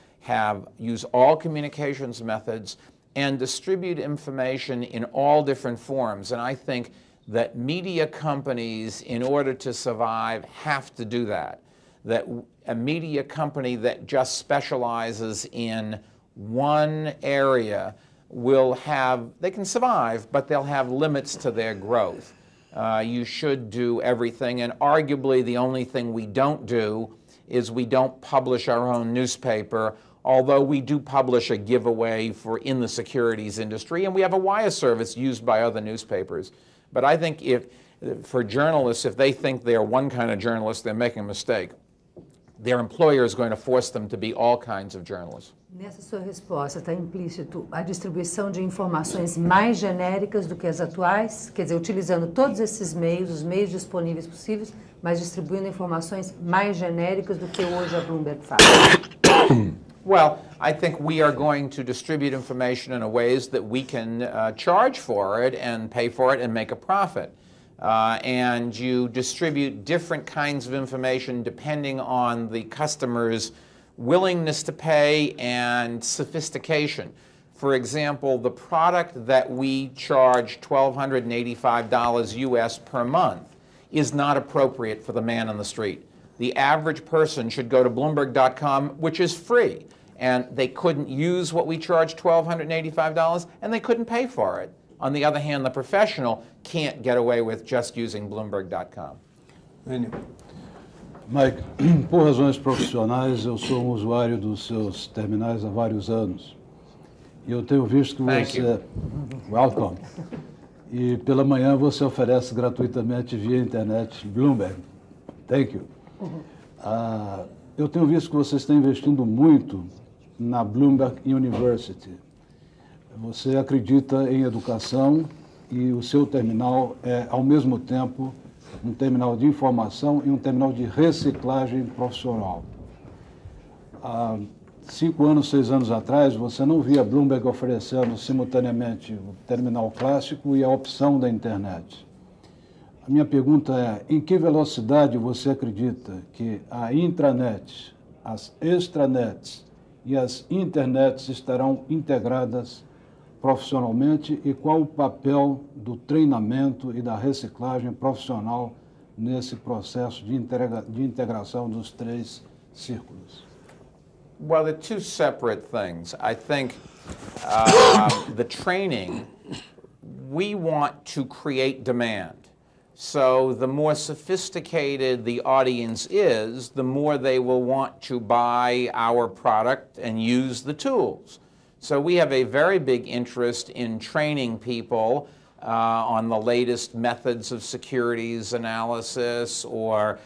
use all communications methods, and distribute information in all different forms. And I think that media companies, in order to survive, have to do that. That a media company that just specializes in one area they can survive, but they'll have limits to their growth. You should do everything, and arguably the only thing we don't do is we don't publish our own newspaper, although we do publish a giveaway in the securities industry, and we have a wire service used by other newspapers. But I think for journalists, if they think they're one kind of journalist, they're making a mistake. Their employer is going to force them to be all kinds of journalists. Nessa sua resposta está implícito a distribuição de informações mais genéricas do que as atuais, quer dizer, utilizando todos esses meios, os meios disponíveis possíveis, mas distribuindo informações mais genéricas do que hoje a Bloomberg faz. Well, I think we are going to distribute information in ways that we can charge for it and pay for it and make a profit. And you distribute different kinds of information depending on the customer's willingness to pay and sophistication. For example, the product that we charge $1,285 US per month is not appropriate for the man on the street. The average person should go to Bloomberg.com, which is free, and they couldn't use what we charge $1,285, and they couldn't pay for it. On the other hand, the professional can't get away with just using Bloomberg.com. Mike, por razões profissionais, eu sou usuário dos seus terminais há vários anos. E eu tenho visto que você... Welcome. E pela manhã você oferece gratuitamente via internet Bloomberg. Thank you. Eu tenho visto que você está investindo muito na Bloomberg University. Você acredita em educação e o seu terminal é, ao mesmo tempo, um terminal de informação e um terminal de reciclagem profissional. Há 5 anos, 6 anos atrás, você não via Bloomberg oferecendo simultaneamente o terminal clássico e a opção da internet. A minha pergunta é, em que velocidade você acredita que a intranet, as extranets e as internets estarão integradas profissionalmente e qual o papel do treinamento e da reciclagem profissional nesse processo de integração dos 3 círculos? Well, they're two separate things. I think the training, we want to create demand. So the more sophisticated the audience is, the more they will want to buy our product and use the tools. So we have a very big interest in training people on the latest methods of securities analysis or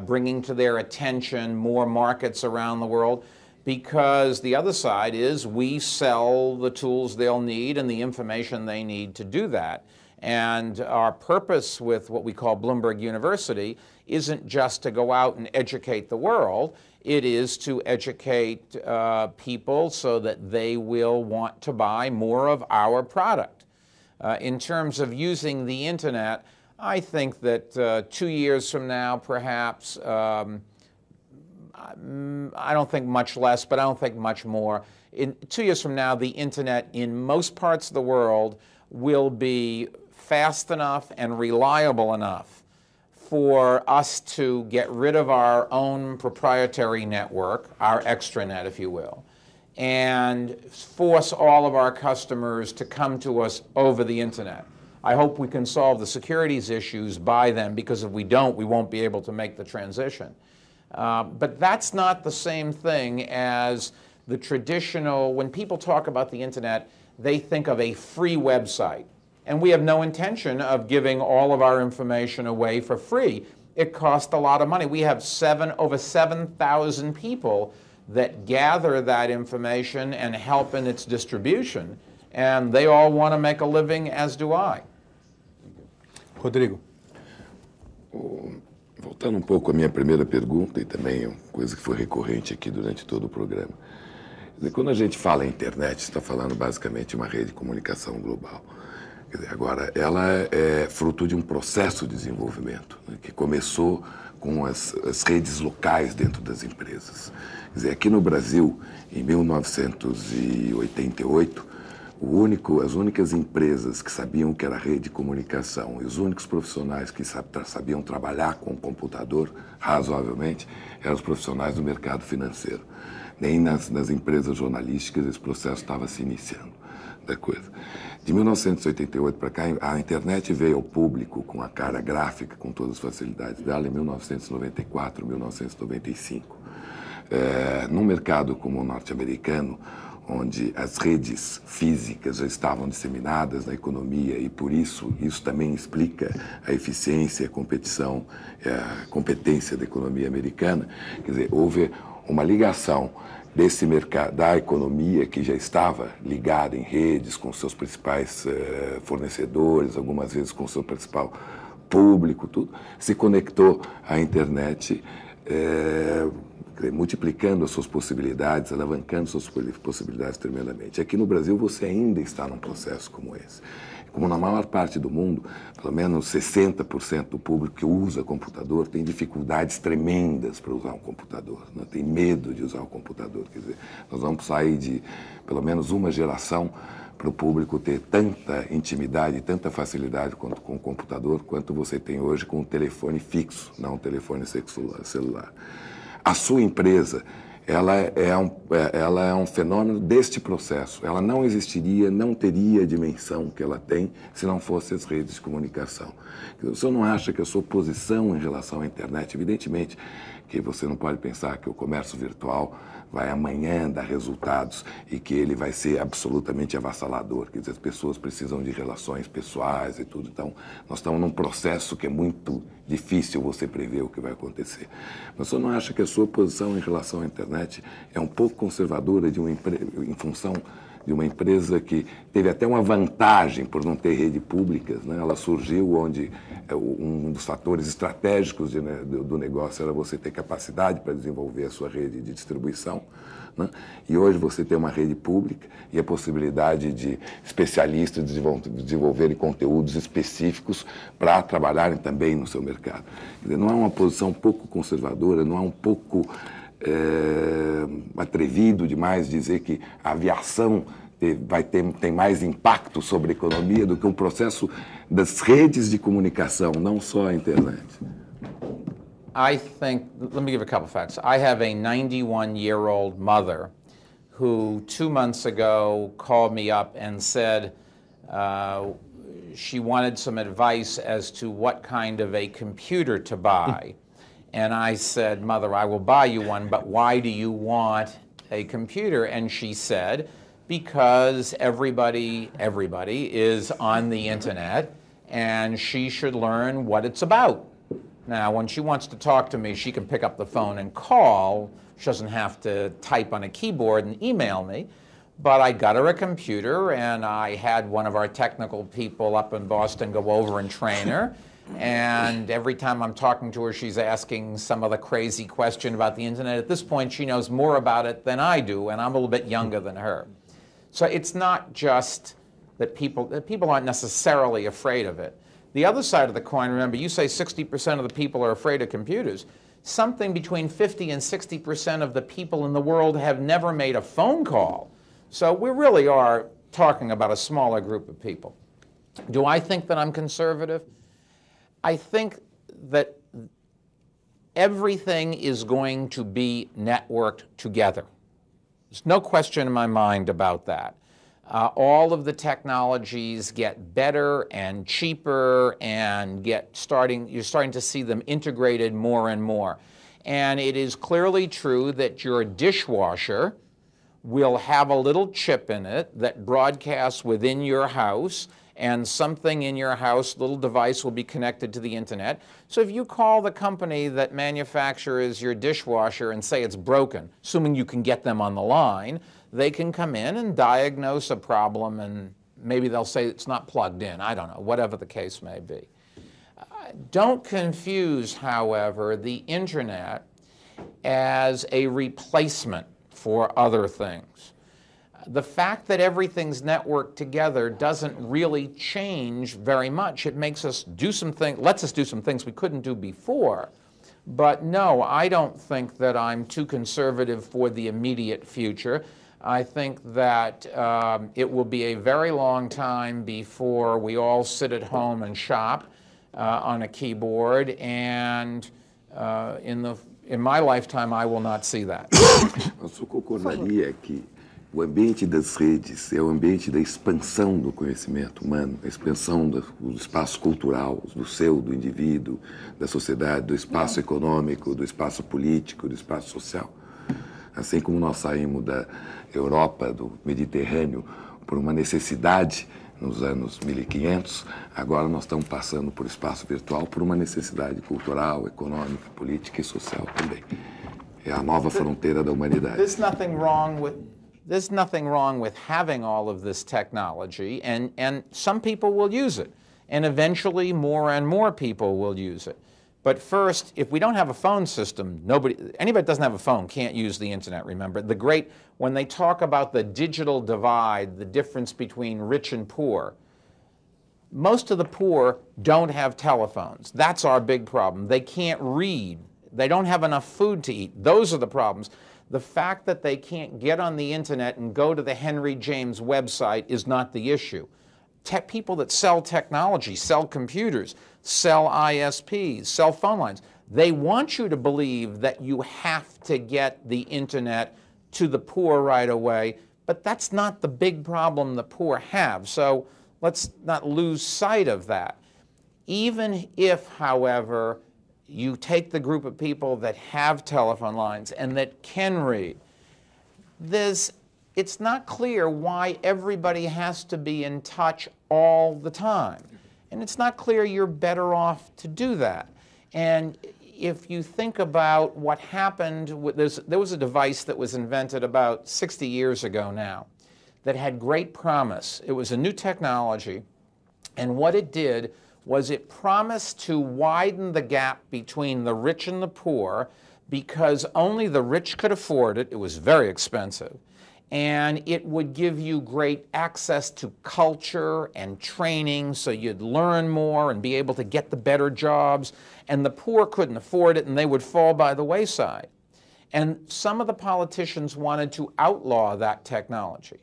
bringing to their attention more markets around the world, because the other side is we sell the tools they'll need and the information they need to do that. And our purpose with what we call Bloomberg University isn't just to go out and educate the world. It is to educate people so that they will want to buy more of our product. In terms of using the internet, I think that 2 years from now, perhaps, I don't think much less, but I don't think much more. In 2 years from now, the internet in most parts of the world will be fast enough and reliable enough for us to get rid of our own proprietary network, our extranet, if you will, and force all of our customers to come to us over the internet. I hope we can solve the securities issues by then, because if we don't, we won't be able to make the transition. But that's not the same thing as the traditional, when people talk about the internet, they think of a free website. And we have no intention of giving all of our information away for free. It costs a lot of money. We have over 7,000 people that gather that information and help in its distribution, and they all want to make a living, as do I. Rodrigo. Voltando um pouco à minha primeira pergunta, e também é uma coisa que foi recorrente aqui durante todo o programa. Quando a gente fala em internet, está falando basicamente de uma rede de comunicação global. Quer dizer, agora, ela é fruto de um processo de desenvolvimento, né, que começou com as redes locais dentro das empresas. Quer dizer, aqui no Brasil, em 1988, as únicas empresas que sabiam o que era rede de comunicação e os únicos profissionais que sabiam trabalhar com o computador, razoavelmente, eram os profissionais do mercado financeiro. Nem nas empresas jornalísticas esse processo estava se iniciando da coisa. De 1988 para cá, a internet veio ao público com a cara gráfica, com todas as facilidades dela, em 1994, 1995. Num mercado como o norte-americano, onde as redes físicas já estavam disseminadas na economia e, por isso também explica a eficiência, a competição, a competência da economia americana. Quer dizer, houve uma ligação desse mercado, da economia que já estava ligada em redes com seus principais fornecedores, algumas vezes com seu principal público, tudo, se conectou à internet, multiplicando as suas possibilidades, alavancando suas possibilidades tremendamente. Aqui no Brasil você ainda está num processo como esse. Como na maior parte do mundo, pelo menos 60% do público que usa computador tem dificuldades tremendas para usar um computador, né? Tem medo de usar o computador. Quer dizer, nós vamos sair de pelo menos uma geração para o público ter tanta intimidade, tanta facilidade com o computador quanto você tem hoje com o telefone fixo, não o telefone celular. A sua empresa, ela é um fenômeno deste processo. Ela não existiria, não teria a dimensão que ela tem se não fossem as redes de comunicação. O senhor não acha que a sua posição em relação à internet, evidentemente que você não pode pensar que o comércio virtual vai amanhã dar resultados e que ele vai ser absolutamente avassalador. Quer dizer, as pessoas precisam de relações pessoais e tudo. Então, nós estamos num processo que é muito difícil você prever o que vai acontecer. Mas você não acha que a sua posição em relação à internet é um pouco conservadora em função de uma empresa que teve até uma vantagem por não ter rede pública, né? Ela surgiu onde um dos fatores estratégicos do negócio era você ter capacidade para desenvolver a sua rede de distribuição, né? E hoje você tem uma rede pública e a possibilidade de especialistas desenvolverem conteúdos específicos para trabalharem também no seu mercado. Quer dizer, não é uma posição um pouco conservadora, não é um pouco atrevido demais dizer que a aviação tem mais impacto sobre a economia do que um processo das redes de comunicação, não só a internet? I think, let me give a couple of facts. I have a 91-year-old mother who 2 months ago called me up and said she wanted some advice as to what kind of a computer to buy. And I said, Mother, I will buy you one, but why do you want a computer? And she said, because everybody is on the internet, and she should learn what it's about. Now, when she wants to talk to me, she can pick up the phone and call. She doesn't have to type on a keyboard and email me. But I got her a computer, and I had one of our technical people up in Boston go over and train her. And every time I'm talking to her, she's asking some other crazy question about the internet. At this point, she knows more about it than I do, and I'm a little bit younger than her. So it's not just that people aren't necessarily afraid of it. The other side of the coin, remember, you say 60% of the people are afraid of computers. Something between 50 and 60% of the people in the world have never made a phone call. So we really are talking about a smaller group of people. Do I think that I'm conservative? I think that everything is going to be networked together. There's no question in my mind about that. All of the technologies get better and cheaper and you're starting to see them integrated more and more. And it is clearly true that your dishwasher will have a little chip in it that broadcasts within your house, and something in your house, little device, will be connected to the internet. So if you call the company that manufactures your dishwasher and say it's broken, assuming you can get them on the line, they can come in and diagnose a problem, and maybe they'll say it's not plugged in. I don't know, whatever the case may be. Don't confuse, however, the internet as a replacement for other things. The fact that everything's networked together doesn't really change very much. It makes us do some things, lets us do some things we couldn't do before. But no, I don't think that I'm too conservative for the immediate future. I think that it will be a very long time before we all sit at home and shop on a keyboard, and in my lifetime I will not see that. Eu concordaria que o ambiente das redes é o ambiente da expansão do conhecimento humano, a expansão do espaço cultural, do indivíduo, da sociedade, do espaço econômico, do espaço político, do espaço social. Assim como nós saímos da Europa, do Mediterrâneo, por uma necessidade nos anos 1500, agora nós estamos passando por espaço virtual por uma necessidade cultural, econômica, política e social também. É a nova fronteira da humanidade. There's nothing wrong with having all of this technology, and some people will use it, and eventually more and more people will use it. But first, if we don't have a phone system, anybody that doesn't have a phone can't use the internet, remember. When they talk about the digital divide, the difference between rich and poor, most of the poor don't have telephones. That's our big problem. They can't read. They don't have enough food to eat. Those are the problems. The fact that they can't get on the internet and go to the Henry James website is not the issue. People that sell technology, sell computers, sell ISPs, sell phone lines, they want you to believe that you have to get the internet to the poor right away, but that's not the big problem the poor have. So let's not lose sight of that. Even if, however, you take the group of people that have telephone lines and that can read, it's not clear why everybody has to be in touch all the time. And it's not clear you're better off to do that. And if you think about what happened, there was a device that was invented about 60 years ago now that had great promise. It was a new technology, and what it did was it promised to widen the gap between the rich and the poor because only the rich could afford it. It was very expensive. And it would give you great access to culture and training so you'd learn more and be able to get the better jobs. And the poor couldn't afford it and they would fall by the wayside. And some of the politicians wanted to outlaw that technology.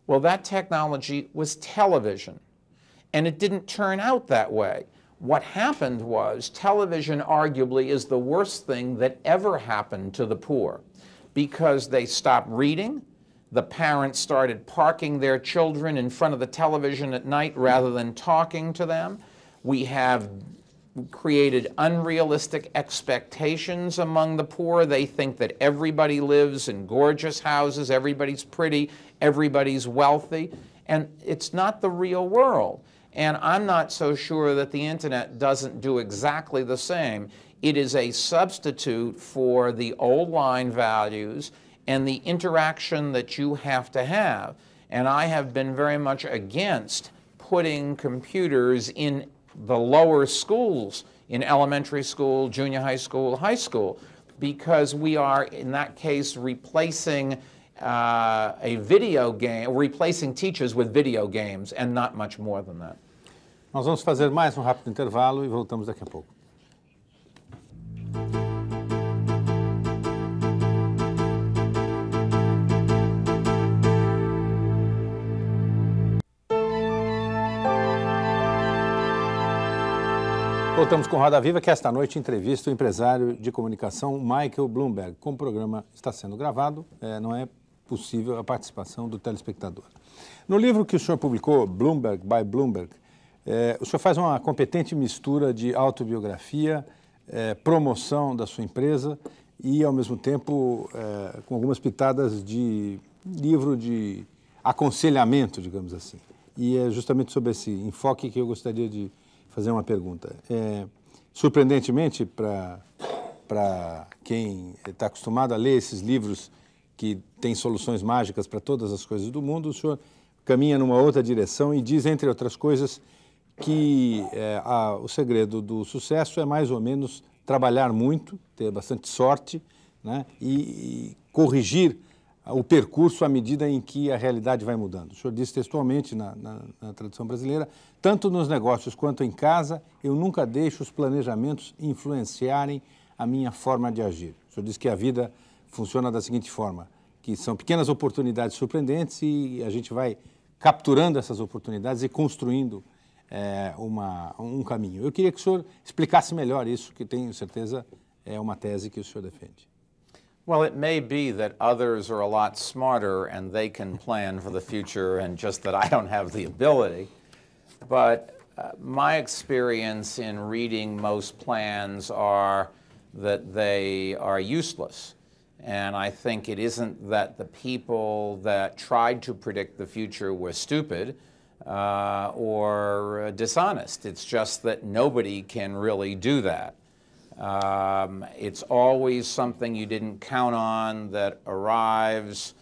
Well, that technology was television. And it didn't turn out that way. What happened was television arguably is the worst thing that ever happened to the poor because they stopped reading. The parents started parking their children in front of the television at night rather than talking to them. We have created unrealistic expectations among the poor. They think that everybody lives in gorgeous houses, everybody's pretty, everybody's wealthy, and it's not the real world. And I'm not so sure that the internet doesn't do exactly the same. It is a substitute for the old line values and the interaction that you have to have. And I have been very much against putting computers in the lower schools, in elementary school, junior high school, because we are, in that case, replacing a video game, replacing teachers with video games, and not much more than that. Nós vamos fazer mais um rápido intervalo e voltamos daqui a pouco. Voltamos com Roda Viva, que esta noite entrevista o empresário de comunicação Michael Bloomberg. Como o programa está sendo gravado, não é possível a participação do telespectador. No livro que o senhor publicou, Bloomberg by Bloomberg, o senhor faz uma competente mistura de autobiografia, promoção da sua empresa e, ao mesmo tempo, com algumas pitadas de livro de aconselhamento, digamos assim. E é justamente sobre esse enfoque que eu gostaria de fazer uma pergunta. Surpreendentemente, para quem está acostumado a ler esses livros que têm soluções mágicas para todas as coisas do mundo, o senhor caminha numa outra direção e diz, entre outras coisas, que o segredo do sucesso é mais ou menos trabalhar muito, ter bastante sorte, né, e corrigir o percurso à medida em que a realidade vai mudando. O senhor disse textualmente na tradução brasileira, tanto nos negócios quanto em casa, eu nunca deixo os planejamentos influenciarem a minha forma de agir. O senhor disse que a vida funciona da seguinte forma, que são pequenas oportunidades surpreendentes e a gente vai capturando essas oportunidades e construindo um caminho. Eu queria que o senhor explicasse melhor isso, que tenho certeza é uma tese que o senhor defende. Well, it may be that others are a lot smarter and they can plan for the future and just that I don't have the ability. But my experience in reading most plans are that they are useless. And I think it isn't that the people that tried to predict the future were stupid or dishonest. It's just that nobody can really do that. It's always something you didn't count on that arrives,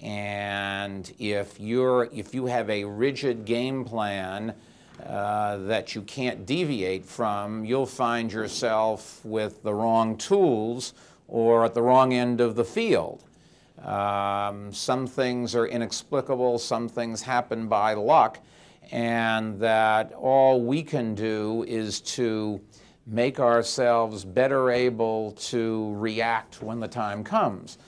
and if you have a rigid game plan that you can't deviate from, you'll find yourself with the wrong tools or at the wrong end of the field. Some things are inexplicable, some things happen by luck, and that all we can do is to make ourselves better able to react when the time comes.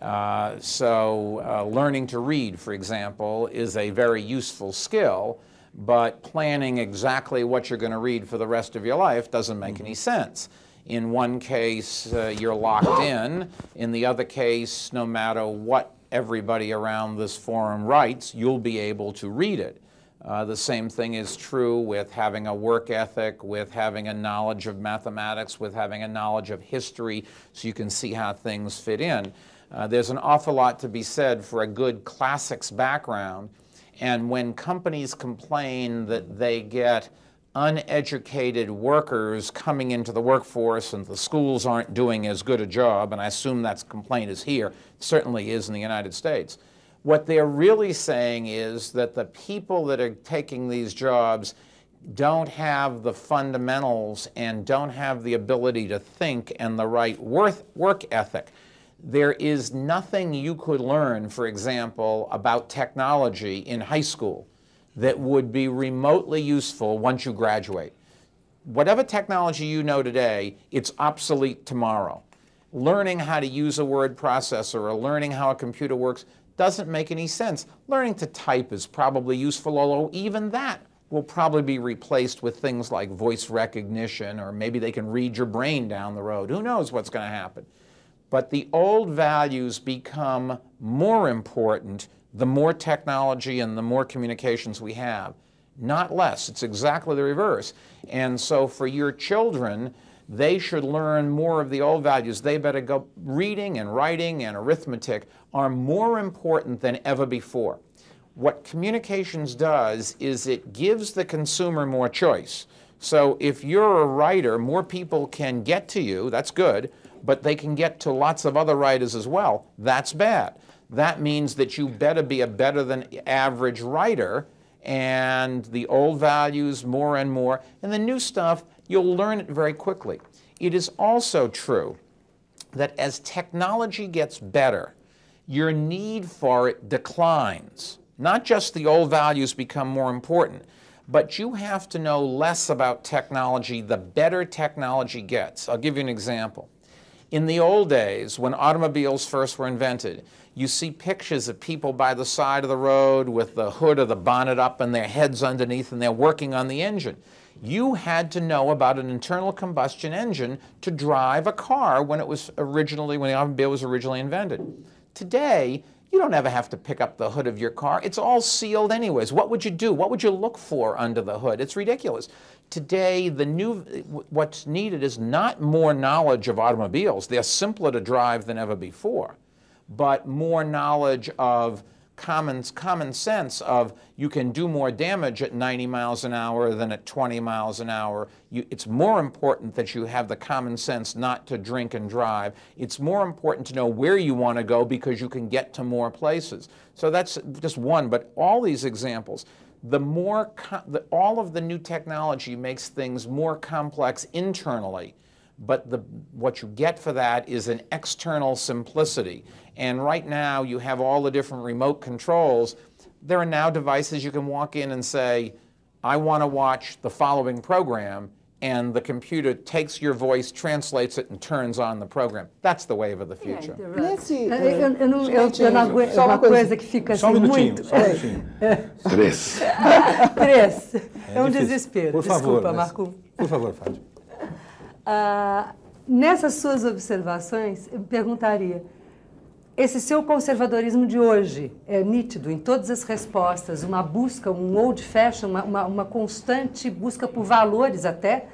Learning to read, for example, is a very useful skill, but planning exactly what you're going to read for the rest of your life doesn't make any sense. In one case, you're locked in. In the other case, no matter what everybody around this forum writes, you'll be able to read it. The same thing is true with having a work ethic, with having a knowledge of mathematics, with having a knowledge of history, so you can see how things fit in. There's an awful lot to be said for a good classics background, and when companies complain that they get uneducated workers coming into the workforce and the schools aren't doing as good a job, and I assume that complaint is here, it certainly is in the United States. What they're really saying is that the people that are taking these jobs don't have the fundamentals and don't have the ability to think and the right work ethic. There is nothing you could learn, for example, about technology in high school that would be remotely useful once you graduate. Whatever technology you know today, it's obsolete tomorrow. Learning how to use a word processor or learning how a computer works doesn't make any sense. Learning to type is probably useful, although even that will probably be replaced with things like voice recognition, or maybe they can read your brain down the road. Who knows what's going to happen? But the old values become more important the more technology and the more communications we have, not less. It's exactly the reverse. And so for your children, they should learn more of the old values. They better go. Reading and writing and arithmetic are more important than ever before. What communications does is it gives the consumer more choice. So if you're a writer, more people can get to you, that's good, but they can get to lots of other writers as well, that's bad. That means that you better be a better than average writer, and the old values more and more, and the new stuff, you'll learn it very quickly. It is also true that as technology gets better, your need for it declines. Not just the old values become more important, but you have to know less about technology the better technology gets. I'll give you an example. In the old days, when automobiles first were invented, you see pictures of people by the side of the road with the hood or the bonnet up and their heads underneath, and they're working on the engine. You had to know about an internal combustion engine to drive a car when the automobile was originally invented. Today, you don't ever have to pick up the hood of your car. It's all sealed anyways. What would you do? What would you look for under the hood? It's ridiculous. Today, what's needed is not more knowledge of automobiles. They're simpler to drive than ever before, but more knowledge of common sense of you can do more damage at 90 miles an hour than at 20 miles an hour. It's more important that you have the common sense not to drink and drive. It's more important to know where you want to go because you can get to more places. So that's just one, but all these examples, all of the new technology makes things more complex internally, but what you get for that is an external simplicity. And right now you have all the different remote controls. There are now devices you can walk in and say, I want to watch the following program, and the computer takes your voice, translates it, and turns on the program. That's the wave of the future. Eu não aguento, uma coisa que fica assim muito... Três. É desespero. Por favor, desculpa, Marco. Por favor, Fátima. Nessas suas observações, eu perguntaria, esse seu conservadorismo de hoje é nítido em todas as respostas, uma busca, um old fashion, uma constante busca por valores até,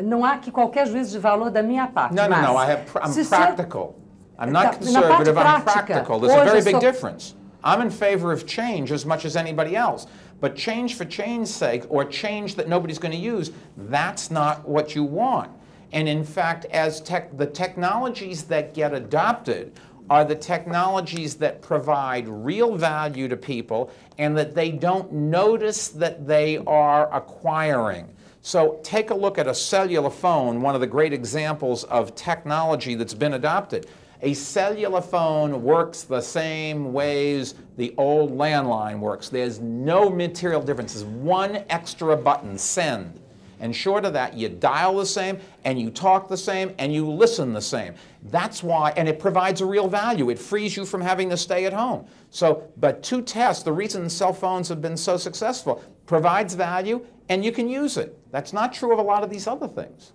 não há aqui qualquer juízo de valor da minha parte. No, I'm practical. I'm not conservative, I'm practical. There's a very big difference. I'm in favor of change as much as anybody else. But change for change's sake, or change that nobody's going to use, that's not what you want. And in fact, the technologies that get adopted are the technologies that provide real value to people and that they don't notice that they are acquiring. So take a look at a cellular phone, one of the great examples of technology that's been adopted. A cellular phone works the same ways the old landline works. There's no material difference. There's one extra button, send. And short of that, you dial the same, and you talk the same, and you listen the same. That's why, and it provides a real value. It frees you from having to stay at home. So, but to test, the reason cell phones have been so successful, provides value, and you can use it. That's not true of a lot of these other things.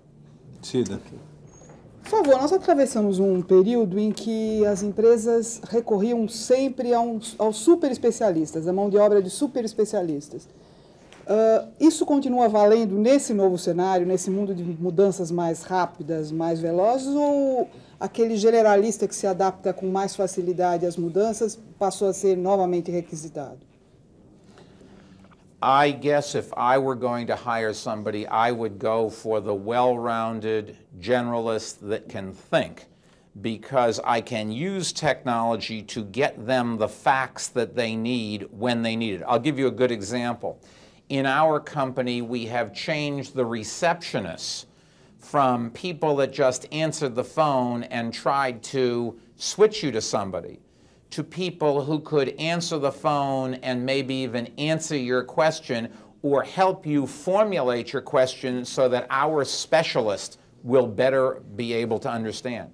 Cida. Por favor, nós atravessamos um período em que as empresas recorriam sempre aos super especialistas, a mão de obra de super especialistas. Isso continua valendo nesse novo cenário, nesse mundo de mudanças mais rápidas, mais velozes, ou aquele generalista que se adapta com mais facilidade às mudanças passou a ser novamente requisitado? I guess if I were going to hire somebody, I would go for the well-rounded generalist that can think, because I can use technology to get them the facts that they need when they need it. I'll give you a good example. In our company, we have changed the receptionists from people that just answered the phone and tried to switch you to somebody, to people who could answer the phone and maybe even answer your question or help you formulate your question so that our specialist will better be able to understand.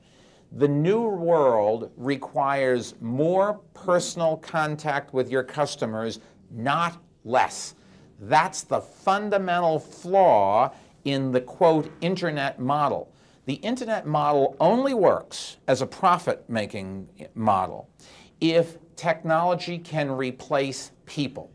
The new world requires more personal contact with your customers, not less. That's the fundamental flaw in the, quote, internet model. The internet model only works as a profit-making model if technology can replace people.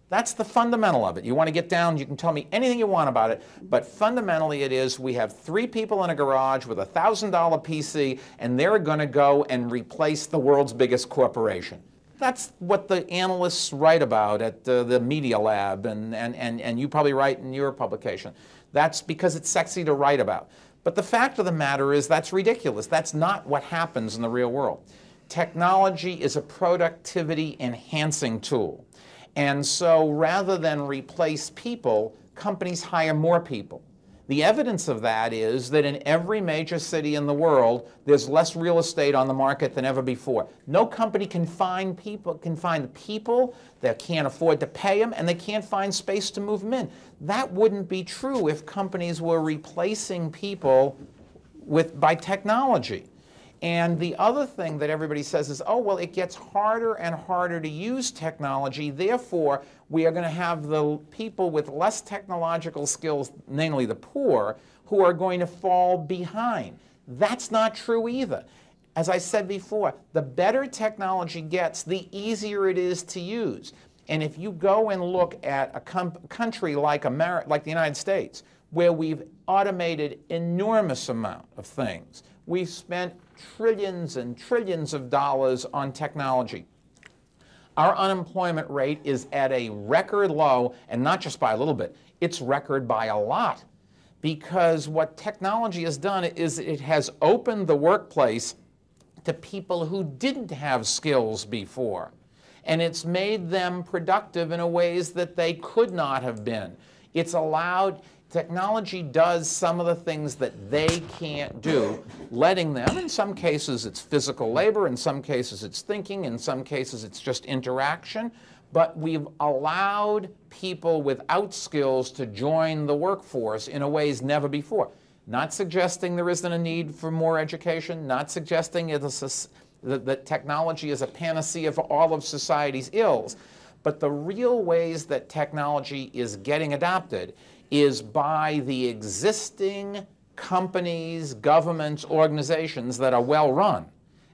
That's the fundamental of it. You want to get down, you can tell me anything you want about it, but fundamentally it is we have 3 people in a garage with a $1,000 PC, and they're going to go and replace the world's biggest corporation. That's what the analysts write about at the Media Lab, and you probably write in your publication. That's because it's sexy to write about. But the fact of the matter is that's ridiculous. That's not what happens in the real world. Technology is a productivity-enhancing tool. And so rather than replace people, companies hire more people. The evidence of that is that in every major city in the world, there's less real estate on the market than ever before. No company can find the people that can't afford to pay them, and they can't find space to move them in. That wouldn't be true if companies were replacing people by technology. And the other thing that everybody says is, oh, well, it gets harder and harder to use technology, therefore we are going to have the people with less technological skills, namely the poor, who are going to fall behind. That's not true either. As I said before, the better technology gets, the easier it is to use. And if you go and look at a country like the United States, where we've automated enormous amount of things, we've spent trillions and trillions of dollars on technology. Our unemployment rate is at a record low, and not just by a little bit, it's record by a lot. Because what technology has done is it has opened the workplace to people who didn't have skills before. And it's made them productive in ways that they could not have been. It's allowed, technology does some of the things that they can't do, letting them, in some cases it's physical labor, in some cases it's thinking, in some cases it's just interaction, but we've allowed people without skills to join the workforce in ways never before. Not suggesting there isn't a need for more education, not suggesting that technology is a panacea for all of society's ills, but the real ways that technology is getting adopted is by the existing companies, governments, organizations that are well run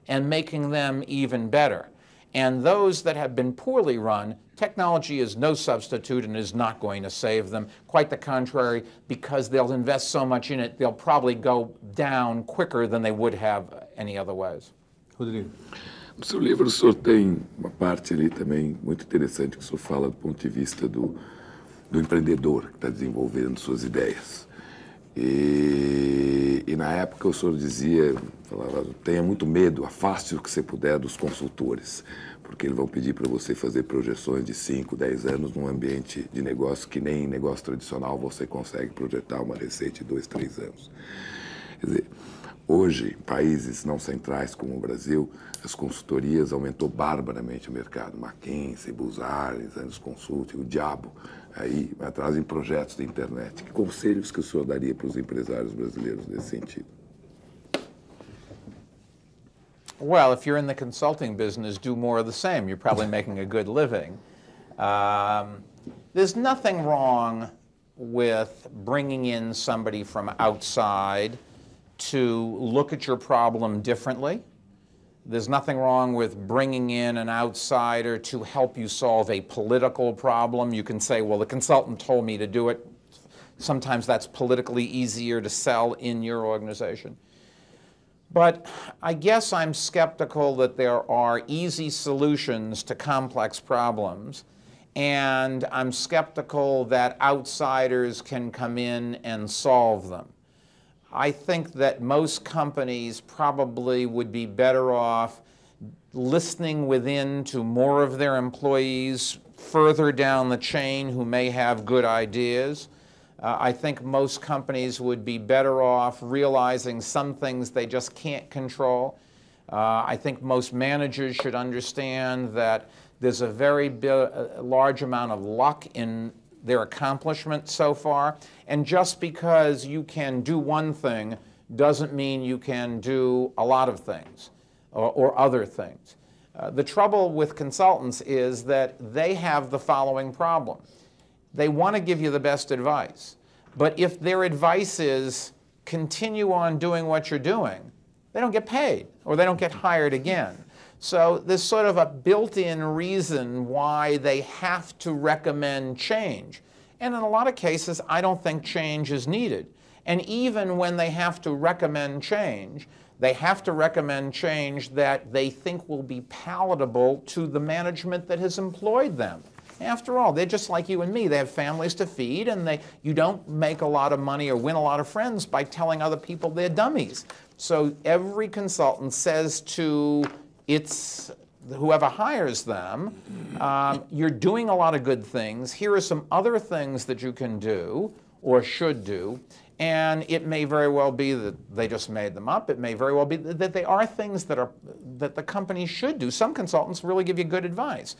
and making them even better. And those that have been poorly run, technology is no substitute and is not going to save them. Quite the contrary, because they'll invest so much in it, they'll probably go down quicker than they would have any other ways. Rodrigo. No seu livro, o senhor tem uma parte ali também muito interessante que o senhor fala do ponto de vista do empreendedor que está desenvolvendo suas ideias. E na época o senhor dizia, falava, tenha muito medo, afaste o que você puder dos consultores, porque eles vão pedir para você fazer projeções de 5, 10 anos num ambiente de negócio que nem em negócio tradicional você consegue projetar uma receita de 2, 3 anos. Quer dizer, hoje, em países não centrais como o Brasil, as consultorias aumentou barbaramente o mercado. McKinsey, Buzarres, Anos Consulting, o diabo, aí trazem projetos de internet. Que conselhos que o senhor daria para os empresários brasileiros nesse sentido? Well, if you're in the consulting business, do more of the same. You're probably making a good living. There's nothing wrong with bringing in somebody from outside to look at your problem differently. There's nothing wrong with bringing in an outsider to help you solve a political problem. You can say, well, the consultant told me to do it. Sometimes that's politically easier to sell in your organization. But I guess I'm skeptical that there are easy solutions to complex problems, and I'm skeptical that outsiders can come in and solve them. I think that most companies probably would be better off listening within to more of their employees further down the chain who may have good ideas. I think most companies would be better off realizing some things they just can't control. I think most managers should understand that there's a very large amount of luck in their accomplishment so far, and just because you can do one thing doesn't mean you can do a lot of things or other things. The trouble with consultants is that they have the following problem. They want to give you the best advice, but if their advice is continue on doing what you're doing, they don't get paid or they don't get hired again. So there's sort of a built-in reason why they have to recommend change. And in a lot of cases, I don't think change is needed. And even when they have to recommend change, they have to recommend change that they think will be palatable to the management that has employed them. After all, they're just like you and me. They have families to feed, and you don't make a lot of money or win a lot of friends by telling other people they're dummies. So every consultant says to whoever hires them, you're doing a lot of good things. Here are some other things that you can do or should do. And it may very well be that they just made them up. It may very well be that they are things that the company should do. Some consultants really give you good advice.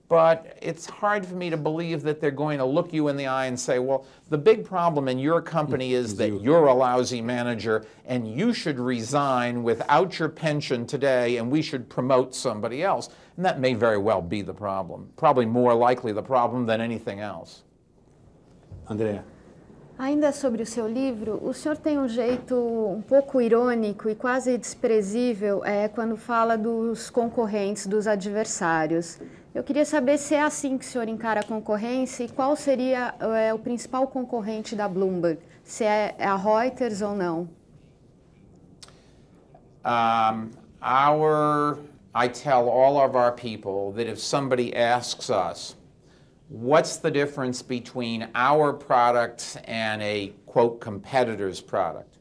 But it's hard for me to believe that they're going to look you in the eye and say, well, the big problem in your company is that you're a lousy manager and you should resign without your pension today and we should promote somebody else. And that may very well be the problem, probably more likely the problem than anything else. Andréa. Ainda sobre o seu livro, o senhor tem um jeito um pouco irônico e quase desprezível quando fala dos concorrentes, dos adversários. Eu queria saber se é assim que o senhor encara a concorrência e qual seria o principal concorrente da Bloomberg, se é a Reuters ou não. I tell all of our people that if somebody asks us, what's the difference between our product and a, quote, competitor's product?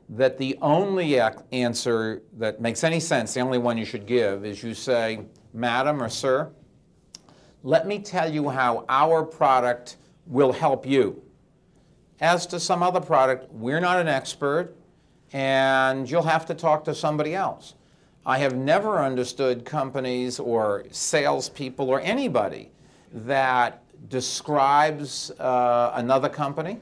That the only answer that makes any sense, the only one you should give, is you say, Madam or Sir, let me tell you how our product will help you. As to some other product, we're not an expert, and you'll have to talk to somebody else. I have never understood companies or salespeople or anybody that describes another company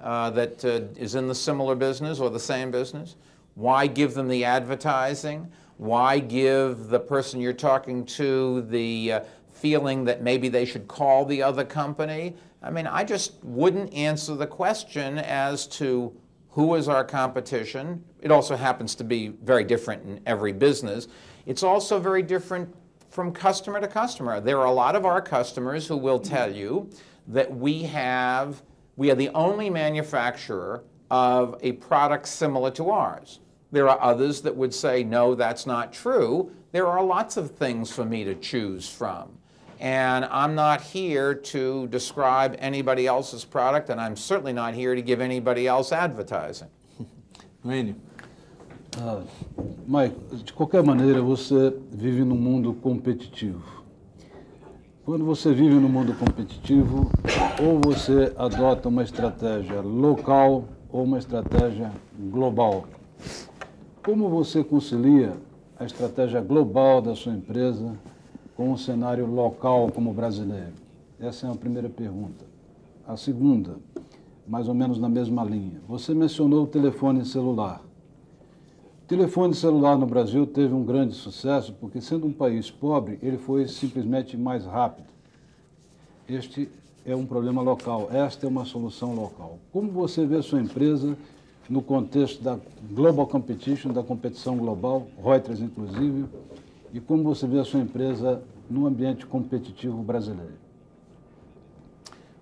that is in the similar business or the same business. Why give them the advertising? Why give the person you're talking to the feeling that maybe they should call the other company? I mean, I just wouldn't answer the question as to who is our competition. It also happens to be very different in every business. It's also very different from customer to customer. There are a lot of our customers who will tell you that we are the only manufacturer of a product similar to ours. There are others that would say, no, that's not true. There are lots of things for me to choose from. And I'm not here to describe anybody else's product, and I'm certainly not here to give anybody else advertising. Noênio. Mike, de qualquer maneira, você vive num mundo competitivo. Quando você vive num mundo competitivo, ou você adota uma estratégia local ou uma estratégia global. Como você concilia a estratégia global da sua empresa com um cenário local como brasileiro? Essa é a primeira pergunta. A segunda, mais ou menos na mesma linha. Você mencionou o telefone celular. O telefone celular no Brasil teve um grande sucesso porque, sendo um país pobre, ele foi simplesmente mais rápido. Este é um problema local, esta é uma solução local. Como você vê a sua empresa no contexto da global competition, da competição global, Reuters inclusive, e como você vê a sua empresa no ambiente competitivo brasileiro?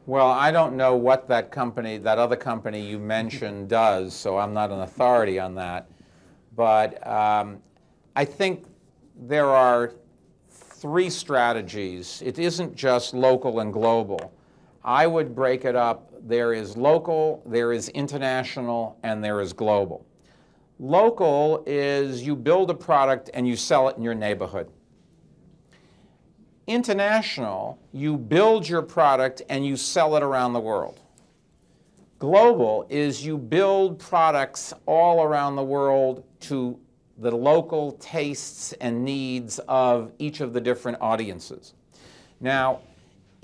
Well, I don't know what that other company you mentioned does, so I'm not an authority on that. But I think there are three strategies. It isn't just local and global. I would break it up. There is local, there is international, and there is global. Local is you build a product and you sell it in your neighborhood. International, you build your product and you sell it around the world. Global is you build products all around the world to the local tastes and needs of each of the different audiences. Now,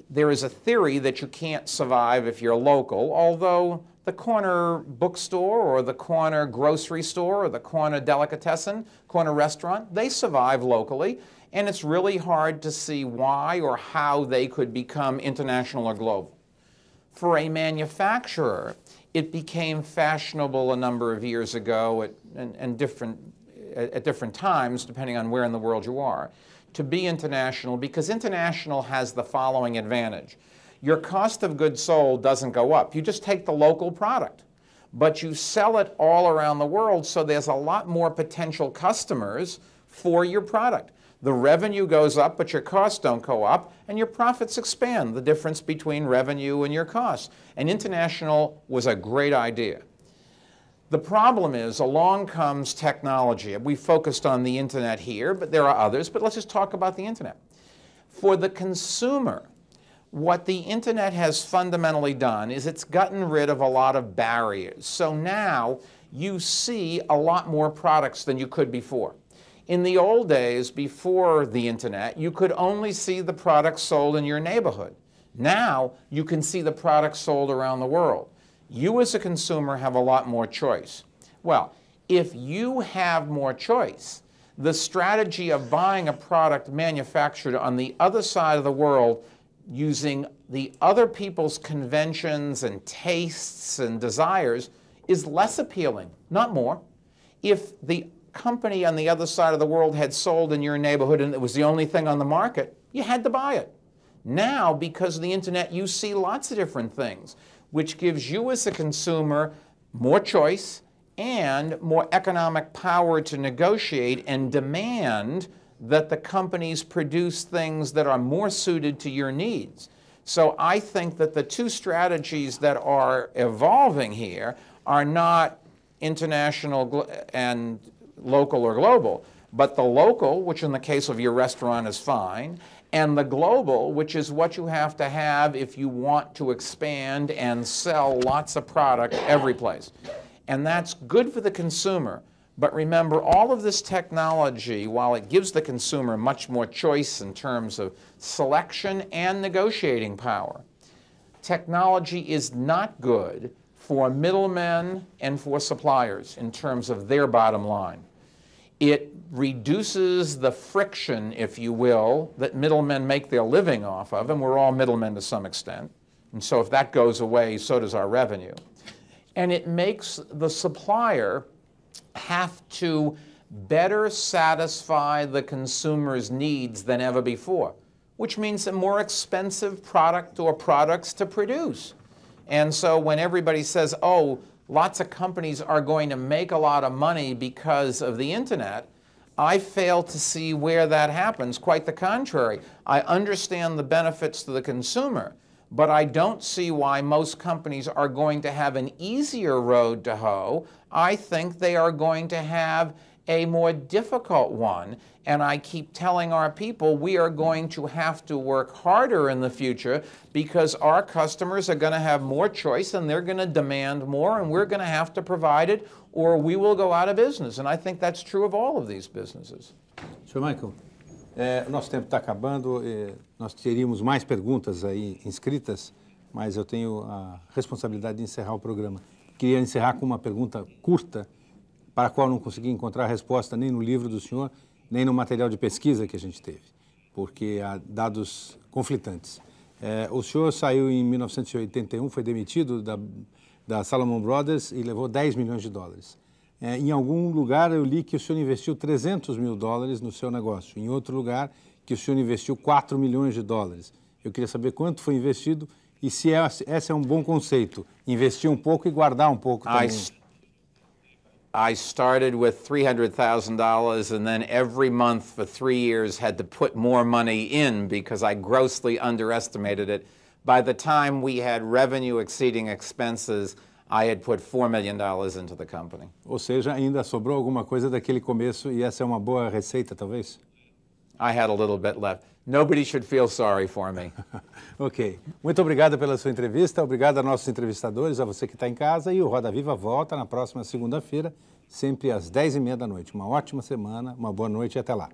there is a theory that you can't survive if you're local, although the corner bookstore or the corner grocery store or the corner delicatessen, corner restaurant, they survive locally, and it's really hard to see why or how they could become international or global. For a manufacturer, it became fashionable a number of years ago at different times, depending on where in the world you are, to be international, because international has the following advantage. Your cost of goods sold doesn't go up. You just take the local product, but you sell it all around the world, so there's a lot more potential customers for your product. The revenue goes up, but your costs don't go up, and your profits expand, the difference between revenue and your costs. And international was a great idea. The problem is, along comes technology. We focused on the internet here, but there are others, but let's just talk about the internet. For the consumer, what the internet has fundamentally done is it's gotten rid of a lot of barriers. So now you see a lot more products than you could before. In the old days, before the internet, you could only see the products sold in your neighborhood. Now you can see the products sold around the world. You as a consumer have a lot more choice. Well, if you have more choice, the strategy of buying a product manufactured on the other side of the world using the other people's conventions and tastes and desires is less appealing, not more. If the company on the other side of the world had sold in your neighborhood and it was the only thing on the market, you had to buy it. Now, because of the internet, you see lots of different things, which gives you as a consumer more choice and more economic power to negotiate and demand that the companies produce things that are more suited to your needs. So I think that the two strategies that are evolving here are not international and local or global, but the local, which in the case of your restaurant is fine, and the global, which is what you have to have if you want to expand and sell lots of product every place. And that's good for the consumer. But remember, all of this technology, while it gives the consumer much more choice in terms of selection and negotiating power, technology is not good for middlemen and for suppliers in terms of their bottom line. It reduces the friction, if you will, that middlemen make their living off of, and we're all middlemen to some extent. And so if that goes away, so does our revenue. And it makes the supplier have to better satisfy the consumer's needs than ever before, which means a more expensive product or products to produce. And so when everybody says, oh, lots of companies are going to make a lot of money because of the internet, I fail to see where that happens. Quite the contrary. I understand the benefits to the consumer, but I don't see why most companies are going to have an easier road to hoe. I think they are going to have a more difficult one, and I keep telling our people we are going to have to work harder in the future because our customers are going to have more choice and they're going to demand more, and we're going to have to provide it or we will go out of business. And I think that's true of all of these businesses. Sr. Michael, nosso tempo está acabando, nós teríamos mais perguntas aí inscritas, mas eu tenho a responsabilidade de encerrar o programa. Queria encerrar com uma pergunta curta, para a qual não consegui encontrar resposta nem no livro do senhor, nem no material de pesquisa que a gente teve, porque há dados conflitantes. O senhor saiu em 1981, foi demitido da Salomon Brothers e levou 10 milhões de dólares. Em algum lugar eu li que o senhor investiu 300 mil dólares no seu negócio. Em outro lugar, que o senhor investiu 4 milhões de dólares. Eu queria saber quanto foi investido e se esse é um bom conceito, investir um pouco e guardar um pouco também. I started with $300,000 and then every month for 3 years had to put more money in because I grossly underestimated it. By the time we had revenue exceeding expenses, I had put $4 million into the company. Ou seja, ainda sobrou alguma coisa daquele começo e essa é uma boa receita, talvez? I had a little bit left. Nobody should feel sorry for me. Ok. Muito obrigado pela sua entrevista, obrigado a nossos entrevistadores, a você que está em casa, e o Roda Viva volta na próxima segunda-feira, sempre às 10h30 da noite. Uma ótima semana, uma boa noite e até lá.